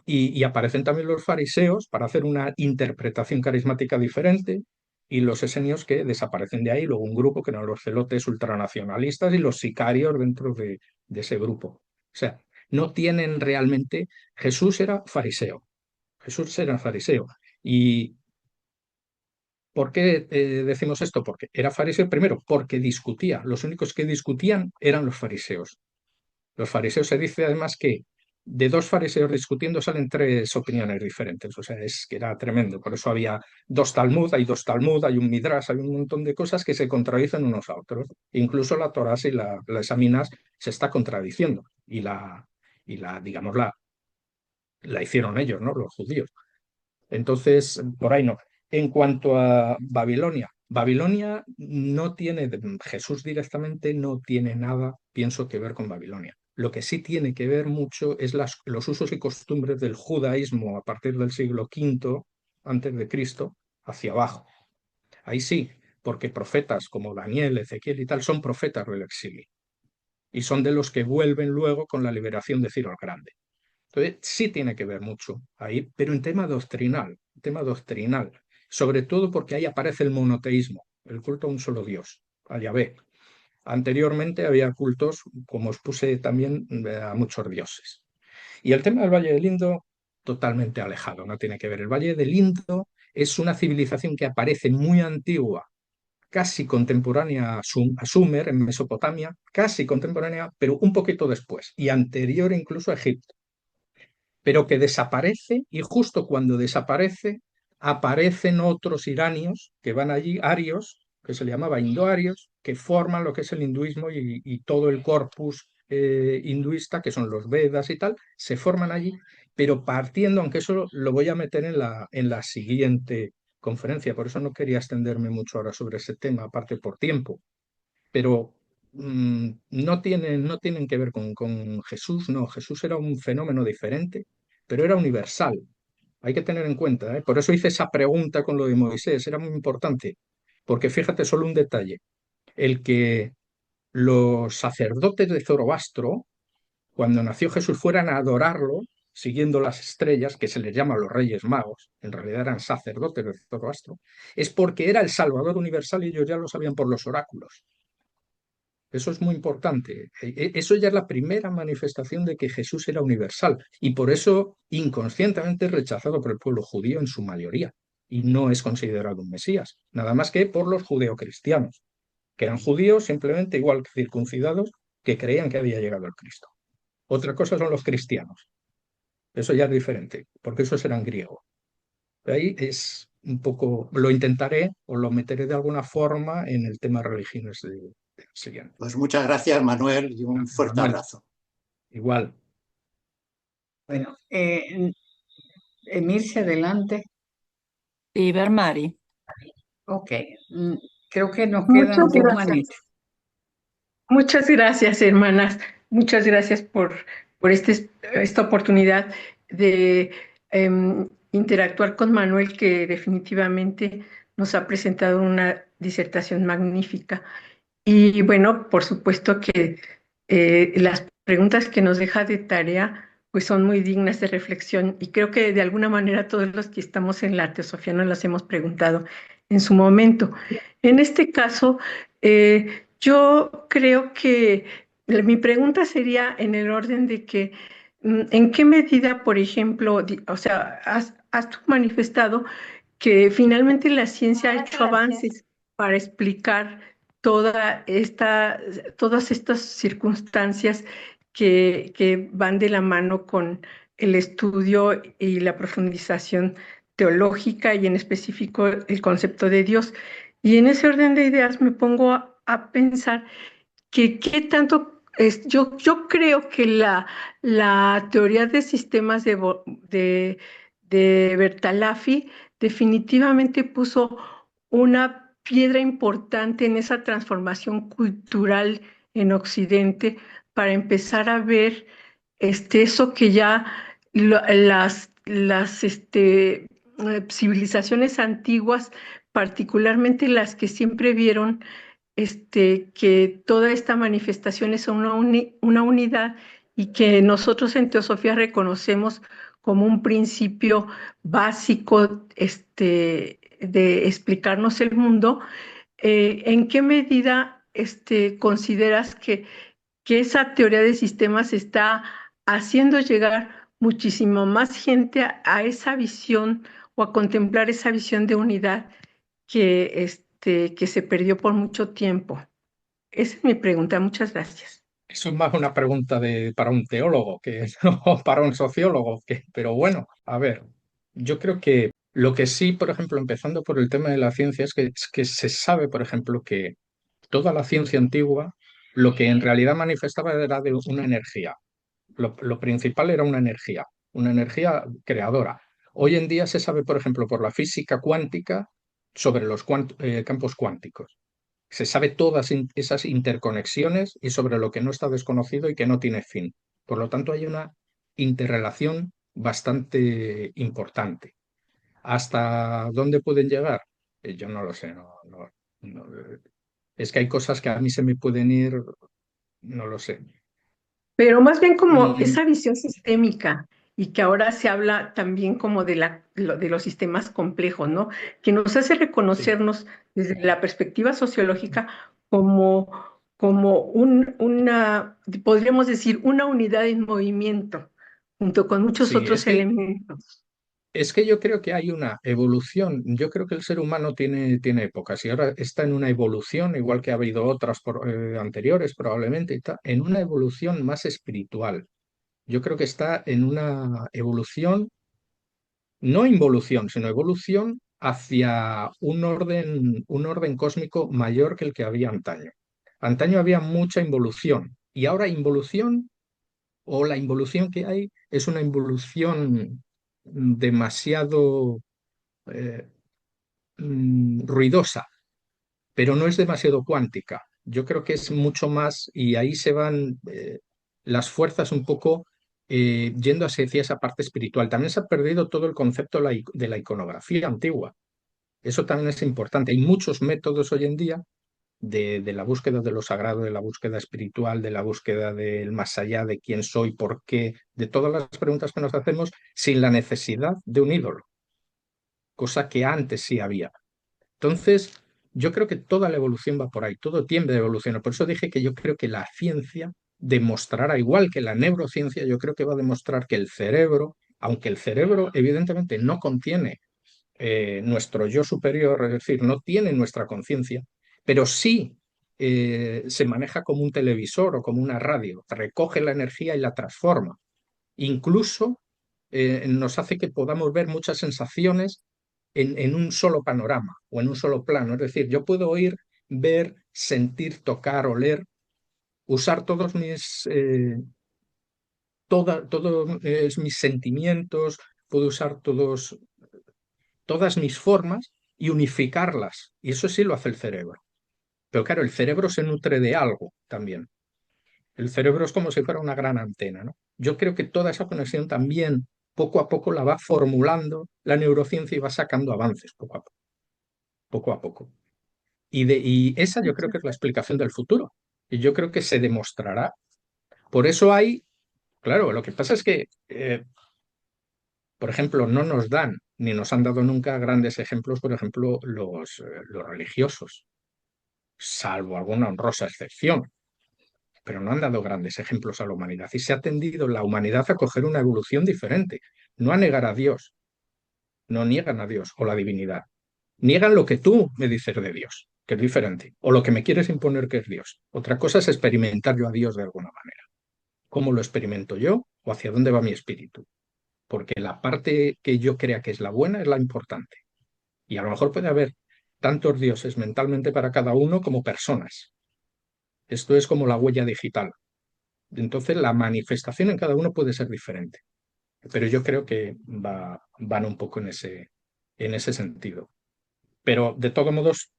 y aparecen también los fariseos para hacer una interpretación carismática diferente, y los esenios que desaparecen de ahí, luego un grupo que eran los celotes ultranacionalistas y los sicarios dentro de ese grupo. O sea, no tienen realmente... Jesús era fariseo, Jesús era fariseo. ¿Y por qué decimos esto? Porque era fariseo, primero, porque discutía. Los únicos que discutían eran los fariseos. Los fariseos, se dice además que de dos fariseos discutiendo salen tres opiniones diferentes. O sea, es que era tremendo. Por eso había dos Talmud, hay un Midrash, hay un montón de cosas que se contradicen unos a otros. Incluso la Torá, si la examinas, se está contradiciendo. Digamos, la hicieron ellos, ¿no? Los judíos. Entonces, por ahí no. En cuanto a Babilonia, Babilonia no tiene, Jesús directamente no tiene nada, pienso, que ver con Babilonia. Lo que sí tiene que ver mucho es los usos y costumbres del judaísmo a partir del siglo V antes de Cristo hacia abajo. Ahí sí, porque profetas como Daniel, Ezequiel y tal son profetas del exilio y son de los que vuelven luego con la liberación de Ciro el Grande. Entonces, sí tiene que ver mucho ahí, pero en tema doctrinal, sobre todo porque ahí aparece el monoteísmo, el culto a un solo Dios, a Yahvé. Anteriormente había cultos, como os puse también, a muchos dioses. Y el tema del Valle del Indo, totalmente alejado, no tiene que ver. El Valle del Indo es una civilización que aparece muy antigua, casi contemporánea a Sumer, en Mesopotamia, casi contemporánea, pero un poquito después, y anterior incluso a Egipto, pero que desaparece, y justo cuando desaparece aparecen otros iranios que van allí, arios, que se le llamaba indoarios, que forman lo que es el hinduismo y todo el corpus hinduista, que son los Vedas y tal, se forman allí, pero partiendo, aunque eso lo voy a meter en la siguiente conferencia, por eso no quería extenderme mucho ahora sobre ese tema, aparte por tiempo, pero no tienen que ver con Jesús, no, Jesús era un fenómeno diferente, pero era universal. Hay que tener en cuenta, ¿eh? Por eso hice esa pregunta con lo de Moisés, era muy importante, porque fíjate solo un detalle, el que los sacerdotes de Zoroastro, cuando nació Jesús, fueran a adorarlo siguiendo las estrellas, que se les llama los Reyes Magos, en realidad eran sacerdotes de Zoroastro, es porque era el Salvador universal y ellos ya lo sabían por los oráculos. Eso es muy importante. Eso ya es la primera manifestación de que Jesús era universal y por eso inconscientemente es rechazado por el pueblo judío en su mayoría y no es considerado un Mesías, nada más que por los judeocristianos, que eran judíos simplemente igual que circuncidados que creían que había llegado el Cristo. Otra cosa son los cristianos. Eso ya es diferente, porque esos eran griegos. Ahí es un poco, lo intentaré o lo meteré de alguna forma en el tema religiones del siguiente. Pues muchas gracias, Manuel, y un fuerte abrazo. Igual. Bueno, Emilce, adelante. Y Vermari. Ok, creo que nos quedan dos manitos. Muchas gracias, hermanas. Muchas gracias por esta oportunidad de interactuar con Manuel, que definitivamente nos ha presentado una disertación magnífica. Y bueno, por supuesto que las preguntas que nos deja de tarea pues son muy dignas de reflexión y creo que de alguna manera todos los que estamos en la teosofía nos las hemos preguntado en su momento. En este caso, yo creo que mi pregunta sería en el orden de que ¿en qué medida, por ejemplo, o sea, has tú manifestado que finalmente la ciencia ha hecho avances para explicar todas estas circunstancias que van de la mano con el estudio y la profundización teológica y en específico el concepto de Dios? Y en ese orden de ideas me pongo a pensar que qué tanto yo creo que la teoría de sistemas de Bertalanffy definitivamente puso una piedra importante en esa transformación cultural en Occidente para empezar a ver eso que ya las civilizaciones antiguas, particularmente las que siempre vieron que toda esta manifestación es una unidad y que nosotros en Teosofía reconocemos como un principio básico de explicarnos el mundo. ¿En qué medida consideras que esa teoría de sistemas está haciendo llegar muchísimo más gente a esa visión o a contemplar esa visión de unidad que se perdió por mucho tiempo? Esa es mi pregunta. Muchas gracias. Eso es más una pregunta para un teólogo que no para un sociólogo. Pero bueno, a ver, yo creo que lo que sí, por ejemplo, empezando por el tema de la ciencia, es que se sabe, por ejemplo, que toda la ciencia antigua lo que en realidad manifestaba era de una energía. Lo principal era una energía creadora. Hoy en día se sabe, por ejemplo, por la física cuántica sobre los campos cuánticos. Se sabe todas esas interconexiones y sobre lo que no está desconocido y que no tiene fin. Por lo tanto, hay una interrelación bastante importante. ¿Hasta dónde pueden llegar? Yo no lo sé. No. Es que hay cosas que a mí se me pueden ir, no lo sé. Pero más bien como Mm, esa visión sistémica y que ahora se habla también como de los sistemas complejos, ¿no? Que nos hace sí. reconocernos desde la perspectiva sociológica como podríamos decir, una unidad en movimiento, junto con muchos Sí, otros elementos. es que yo creo que hay una evolución. Yo creo que el ser humano tiene épocas y ahora está en una evolución, igual que ha habido otras anteriores probablemente, está en una evolución más espiritual. Yo creo que está en una evolución, no involución, sino evolución hacia un orden cósmico mayor que el que había antaño. Antaño había mucha involución y ahora involución o la involución que hay es una involución demasiado eh, ruidosa, pero no es demasiado cuántica. Yo creo que es mucho más y ahí se van las fuerzas un poco yendo hacia esa parte espiritual. También se ha perdido todo el concepto de la iconografía antigua. Eso también es importante. Hay muchos métodos hoy en día de la búsqueda de lo sagrado, de la búsqueda espiritual, de la búsqueda del más allá, de quién soy, por qué, de todas las preguntas que nos hacemos sin la necesidad de un ídolo, cosa que antes sí había. Entonces, yo creo que toda la evolución va por ahí, todo tiende a evolucionar. Por eso dije que yo creo que la ciencia demostrará, igual que la neurociencia, yo creo que va a demostrar que el cerebro, aunque el cerebro evidentemente no contiene nuestro yo superior, es decir, no tiene nuestra conciencia, pero sí se maneja como un televisor o como una radio, recoge la energía y la transforma. Incluso nos hace que podamos ver muchas sensaciones en un solo panorama o en un solo plano. Es decir, yo puedo oír, ver, sentir, tocar, oler, usar todos mis sentimientos, puedo usar todas mis formas y unificarlas. Y eso sí lo hace el cerebro. Pero claro, el cerebro se nutre de algo también. El cerebro es como si fuera una gran antena, ¿no? Yo creo que toda esa conexión también poco a poco la va formulando la neurociencia y va sacando avances poco a poco, poco a poco. Y esa yo creo que es la explicación del futuro. Y yo creo que se demostrará. Por eso hay, claro, lo que pasa es que, por ejemplo, no nos dan, ni nos han dado nunca grandes ejemplos, por ejemplo, los religiosos, salvo alguna honrosa excepción, pero no han dado grandes ejemplos a la humanidad. Y se ha tendido la humanidad a coger una evolución diferente, no a negar a Dios, no niegan a Dios o la divinidad, niegan lo que tú me dices de Dios, que es diferente, o lo que me quieres imponer que es Dios. Otra cosa es experimentar yo a Dios de alguna manera. ¿Cómo lo experimento yo o hacia dónde va mi espíritu? Porque la parte que yo crea que es la buena es la importante. Y a lo mejor puede haber tantos dioses mentalmente para cada uno como personas. Esto es como la huella digital. Entonces la manifestación en cada uno puede ser diferente. Pero yo creo que van un poco en ese sentido. Pero de todos modos,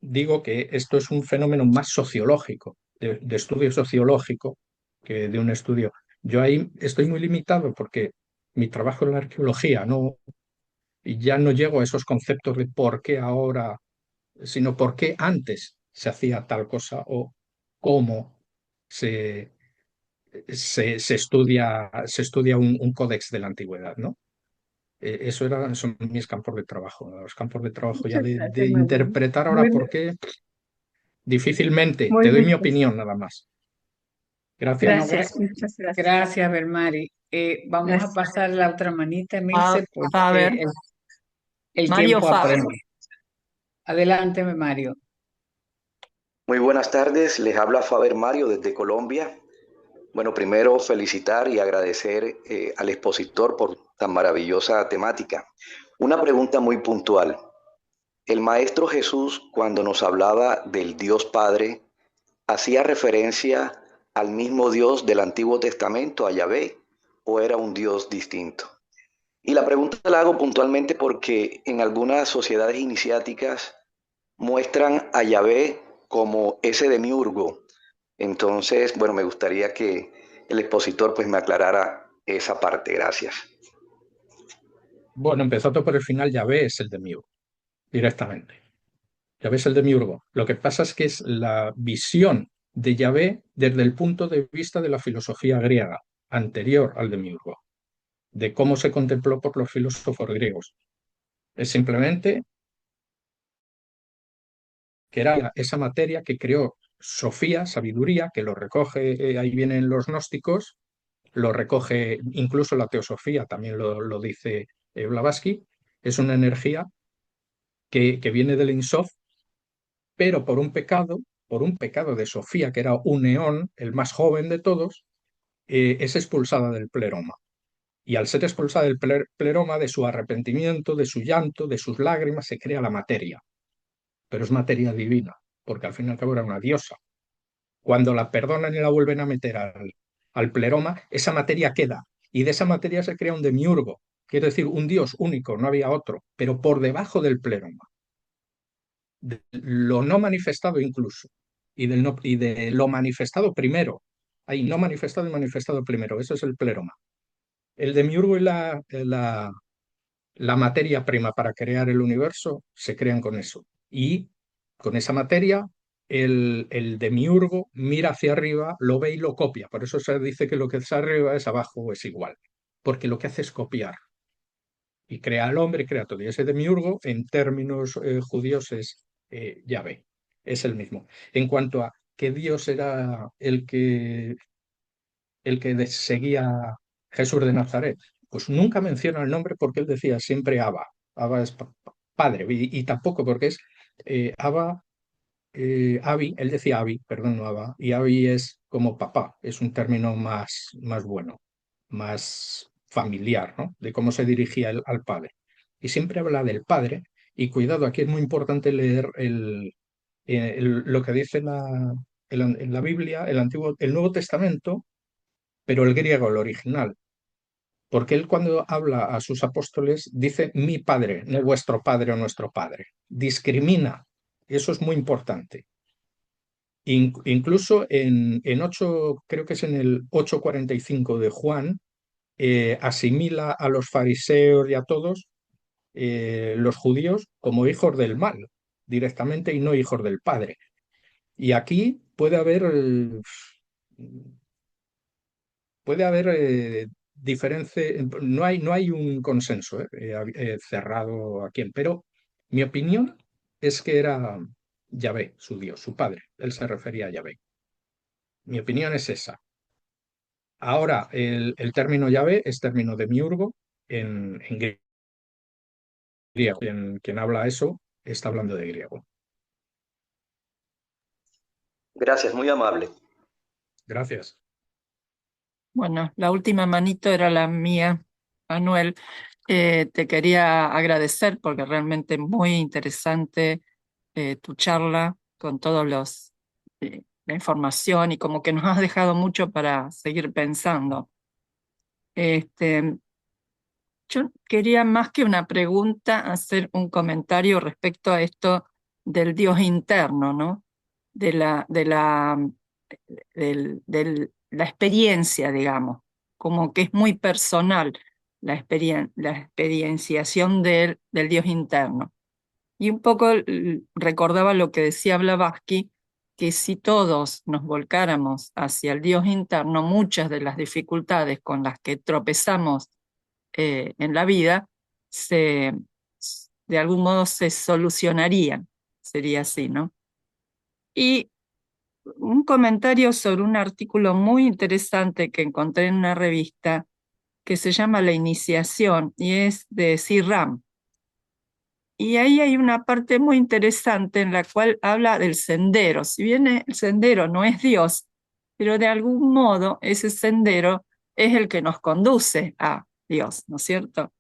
digo que esto es un fenómeno más sociológico, de estudio sociológico, que de un estudio. Yo ahí estoy muy limitado porque mi trabajo en la arqueología no, y ya no llego a esos conceptos de por qué ahora, sino por qué antes se hacía tal cosa o cómo se, se estudia un códex de la antigüedad, ¿no? Son mis campos de trabajo. Los campos de trabajo ya Muchas de gracias, Manuel. interpretar ahora Muy, por qué, difícilmente. muy Te doy mi rico. opinión nada más. Bueno, Gracias. Gracias, muchas gracias. gracias, Belmari. Vamos a Gracias. pasar la otra manita, A, Milce, a porque ver, el Mario tiempo Faber. apremia. Adelante, Mario. Muy buenas tardes, les habla Faber Mario desde Colombia. Bueno, primero felicitar y agradecer al expositor por tan maravillosa temática. Una pregunta muy puntual. El Maestro Jesús, cuando nos hablaba del Dios Padre, ¿hacía referencia al mismo Dios del Antiguo Testamento, a Yahvé, o era un Dios distinto? Y la pregunta la hago puntualmente porque en algunas sociedades iniciáticas muestran a Yahvé como ese demiurgo. Entonces, bueno, me gustaría que el expositor pues me aclarara esa parte. Gracias. Bueno, empezando por el final, Yahvé es el demiurgo, directamente. Yahvé es el demiurgo. Lo que pasa es que es la visión de Yahvé desde el punto de vista de la filosofía griega, anterior al demiurgo, de cómo se contempló por los filósofos griegos. Es simplemente que era esa materia que creó Sofía, sabiduría, que lo recoge, ahí vienen los gnósticos, lo recoge incluso la teosofía, también lo dice Blavatsky, es una energía que viene del Ein Sof, pero por un pecado de Sofía, que era un eón, el más joven de todos, es expulsada del pleroma. Y al ser expulsada del pleroma, de su arrepentimiento, de su llanto, de sus lágrimas, se crea la materia. Pero es materia divina, porque al fin y al cabo era una diosa. Cuando la perdonan y la vuelven a meter al pleroma, esa materia queda. Y de esa materia se crea un demiurgo, quiere decir un dios único, no había otro, pero por debajo del pleroma. De lo no manifestado incluso, y de lo manifestado primero. Hay no manifestado y manifestado primero, eso es el pleroma. El demiurgo y la materia prima para crear el universo se crean con eso. Y con esa materia, el demiurgo mira hacia arriba, lo ve y lo copia. Por eso se dice que lo que es arriba es abajo o es igual. Porque lo que hace es copiar. Y crea al hombre, crea todo. Y ese demiurgo, en términos judíos, es Yahvé. Es el mismo. En cuanto a qué Dios era el que seguía a Jesús de Nazaret, pues nunca menciona el nombre porque él decía siempre Abba. Abba es padre, y tampoco porque es Abba, Abi, él decía Abi, perdón, no Abba, y Abi es como papá, es un término más bueno, más familiar, ¿no? De cómo se dirigía al padre. Y siempre habla del padre, y cuidado, aquí es muy importante leer lo que dice en la Biblia, el Nuevo Testamento, pero el griego, el original, porque él cuando habla a sus apóstoles dice mi padre, no vuestro padre o nuestro padre. Discrimina, eso es muy importante. Incluso en 8, creo que es en el 8:45 de Juan, asimila a los fariseos y a todos los judíos como hijos del mal directamente y no hijos del Padre. Y aquí puede haber diferencia, no hay un consenso cerrado aquí, pero mi opinión es que era Yahvé, su Dios, su Padre. Él se refería a Yahvé. Mi opinión es esa. Ahora, el término Yahvé es término de miurgo en griego. Quien habla eso está hablando de griego. Gracias, muy amable. Gracias. Bueno, la última manito era la mía, Manuel. Te quería agradecer porque realmente muy interesante tu charla con todos la información y como que nos has dejado mucho para seguir pensando. Yo quería más que una pregunta hacer un comentario respecto a esto del Dios interno, ¿no? De la experiencia, digamos, como que es muy personal la experienciación del Dios interno. Y un poco recordaba lo que decía Blavatsky, que si todos nos volcáramos hacia el Dios interno, muchas de las dificultades con las que tropezamos en la vida, de algún modo se solucionarían, sería así, ¿no? Y un comentario sobre un artículo muy interesante que encontré en una revista que se llama La Iniciación y es de C-RAM. Y ahí hay una parte muy interesante en la cual habla del sendero. Si bien el sendero no es Dios, pero de algún modo ese sendero es el que nos conduce a Dios, ¿no es cierto?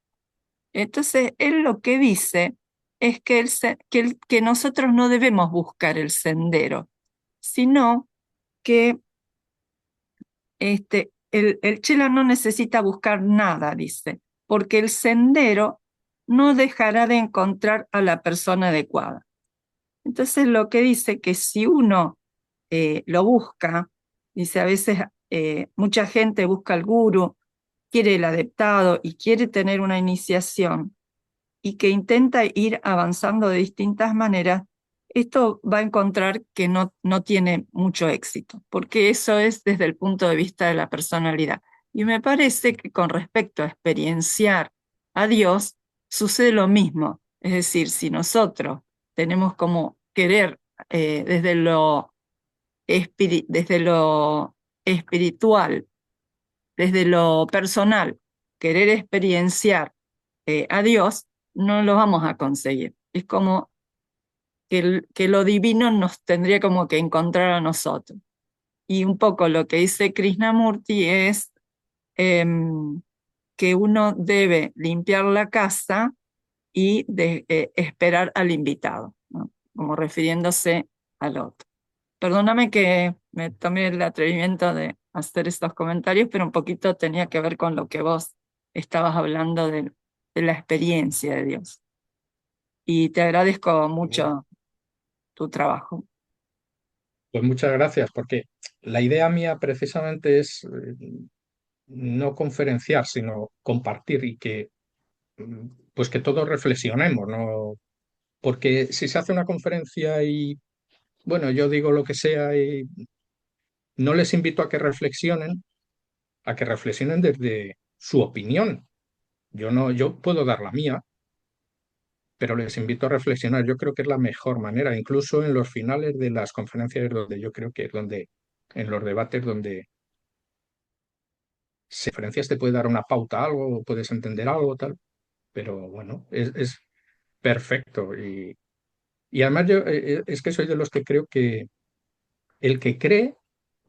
Entonces, él lo que dice es que nosotros no debemos buscar el sendero, sino que el chela no necesita buscar nada, dice, porque el sendero no dejará de encontrar a la persona adecuada. Entonces, lo que dice que si uno lo busca, dice a veces mucha gente busca al gurú, quiere el adeptado y quiere tener una iniciación, y que intenta ir avanzando de distintas maneras, esto va a encontrar que no tiene mucho éxito, porque eso es desde el punto de vista de la personalidad. Y me parece que con respecto a experienciar a Dios, sucede lo mismo. Es decir, si nosotros tenemos como querer desde lo espiritual, desde lo personal, querer experienciar a Dios, no lo vamos a conseguir. Es como que lo divino nos tendría como que encontrar a nosotros. Y un poco lo que dice Krishnamurti es que uno debe limpiar la casa y esperar al invitado, ¿no? Como refiriéndose al otro. Perdóname que me tomé el atrevimiento de hacer estos comentarios, pero un poquito tenía que ver con lo que vos estabas hablando de la experiencia de Dios. Y te agradezco mucho tu trabajo. Pues muchas gracias, porque la idea mía precisamente es no conferenciar, sino compartir y pues que todos reflexionemos, ¿no? Porque si se hace una conferencia y, bueno, yo digo lo que sea y no les invito a que reflexionen desde su opinión. Yo puedo dar la mía, pero les invito a reflexionar. Yo creo que es la mejor manera, incluso en los finales de las conferencias, donde yo creo que es donde, en los debates, donde se diferencias te puede dar una pauta a algo, puedes entender algo, tal, pero bueno, es perfecto. Y además yo es que soy de los que creo que el que cree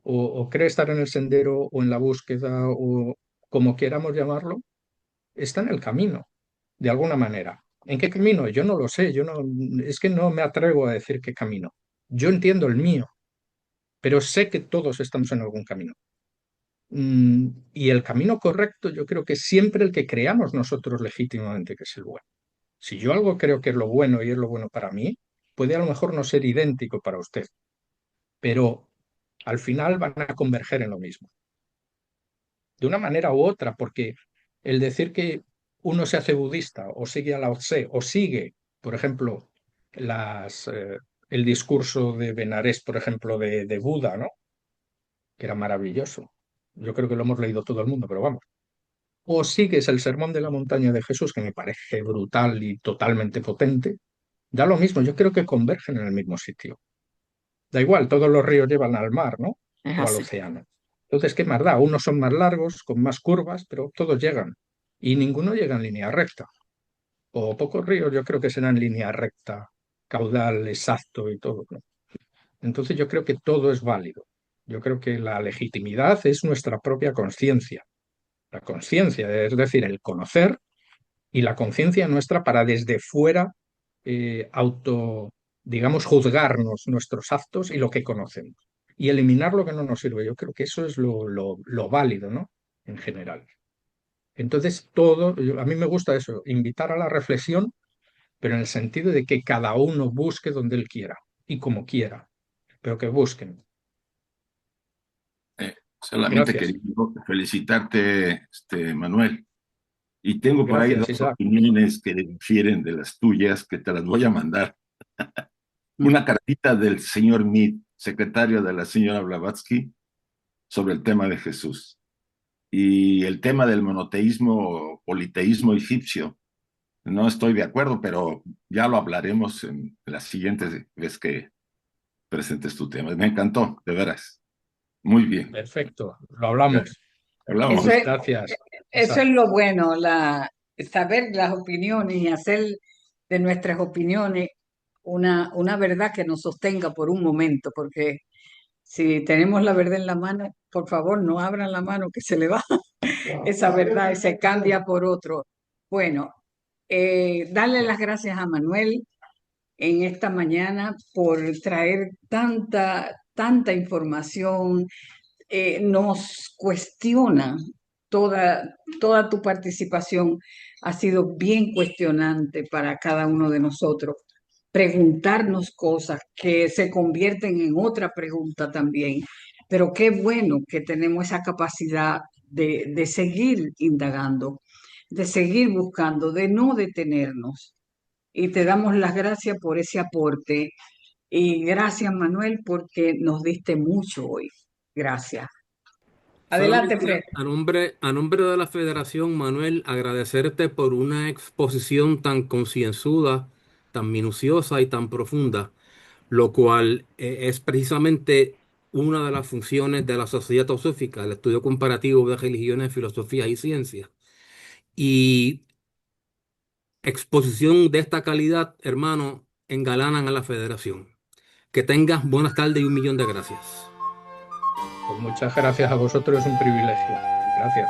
o cree estar en el sendero o en la búsqueda o como queramos llamarlo, está en el camino, de alguna manera. ¿En qué camino? Yo no lo sé, es que no me atrevo a decir qué camino. Yo entiendo el mío, pero sé que todos estamos en algún camino. Y el camino correcto yo creo que es siempre el que creamos nosotros legítimamente que es el bueno. Si yo algo creo que es lo bueno y es lo bueno para mí, puede a lo mejor no ser idéntico para usted. pero al final van a converger en lo mismo, de una manera u otra, porque el decir que uno se hace budista o sigue a Lao Tse o sigue, por ejemplo, el discurso de Benarés, por ejemplo, de Buda, ¿no? Que era maravilloso. Yo creo que lo hemos leído todo el mundo, pero vamos. O sigues el Sermón de la Montaña de Jesús, que me parece brutal y totalmente potente, da lo mismo, yo creo que convergen en el mismo sitio. Da igual, todos los ríos llevan al mar, ¿no? Es O al así. océano. Entonces, ¿qué más da? Unos son más largos, con más curvas, pero todos llegan. Y ninguno llega en línea recta. O pocos ríos yo creo que serán en línea recta, caudal exacto y todo, ¿no? Entonces yo creo que todo es válido. Yo creo que la legitimidad es nuestra propia conciencia. La conciencia, es decir, el conocer y la conciencia nuestra para desde fuera digamos, juzgarnos nuestros actos y lo que conocemos y eliminar lo que no nos sirve. Yo creo que eso es lo válido, ¿no? En general. Entonces, a mí me gusta eso, invitar a la reflexión, pero en el sentido de que cada uno busque donde él quiera y como quiera, pero que busquen. Solamente Gracias. quería felicitarte, Manuel. Y tengo por ahí Gracias, dos Isaac. opiniones que difieren de las tuyas, que te las voy a mandar. Una cartita del señor Mead, secretario de la señora Blavatsky, sobre el tema de Jesús. Y el tema del monoteísmo o politeísmo egipcio. No estoy de acuerdo, pero ya lo hablaremos en la siguiente vez que presentes tu tema. Me encantó, de veras. Muy bien. Perfecto, lo hablamos. Hablamos. Gracias. Eso es lo bueno, saber las opiniones y hacer de nuestras opiniones una verdad que nos sostenga por un momento, porque si tenemos la verdad en la mano, por favor, no abran la mano que se le va esa verdad y se cambia por otro. Bueno, darle las gracias a Manuel en esta mañana por traer tanta información, nos cuestiona toda tu participación, ha sido bien cuestionante para cada uno de nosotros. Preguntarnos cosas que se convierten en otra pregunta también. Pero qué bueno que tenemos esa capacidad de seguir indagando, de seguir buscando, de no detenernos. Y te damos las gracias por ese aporte. Y gracias, Manuel, porque nos diste mucho hoy. Gracias. Adelante, Fred. Solamente a nombre de la Federación, Manuel, agradecerte por una exposición tan concienzuda, tan minuciosa y tan profunda, lo cual es precisamente una de las funciones de la Sociedad Teosófica, el estudio comparativo de religiones, filosofías y ciencias. Y exposición de esta calidad, hermano, engalanan a la Federación. Que tengas buenas tardes y 1.000.000 de gracias. Pues muchas gracias a vosotros, es un privilegio. Gracias.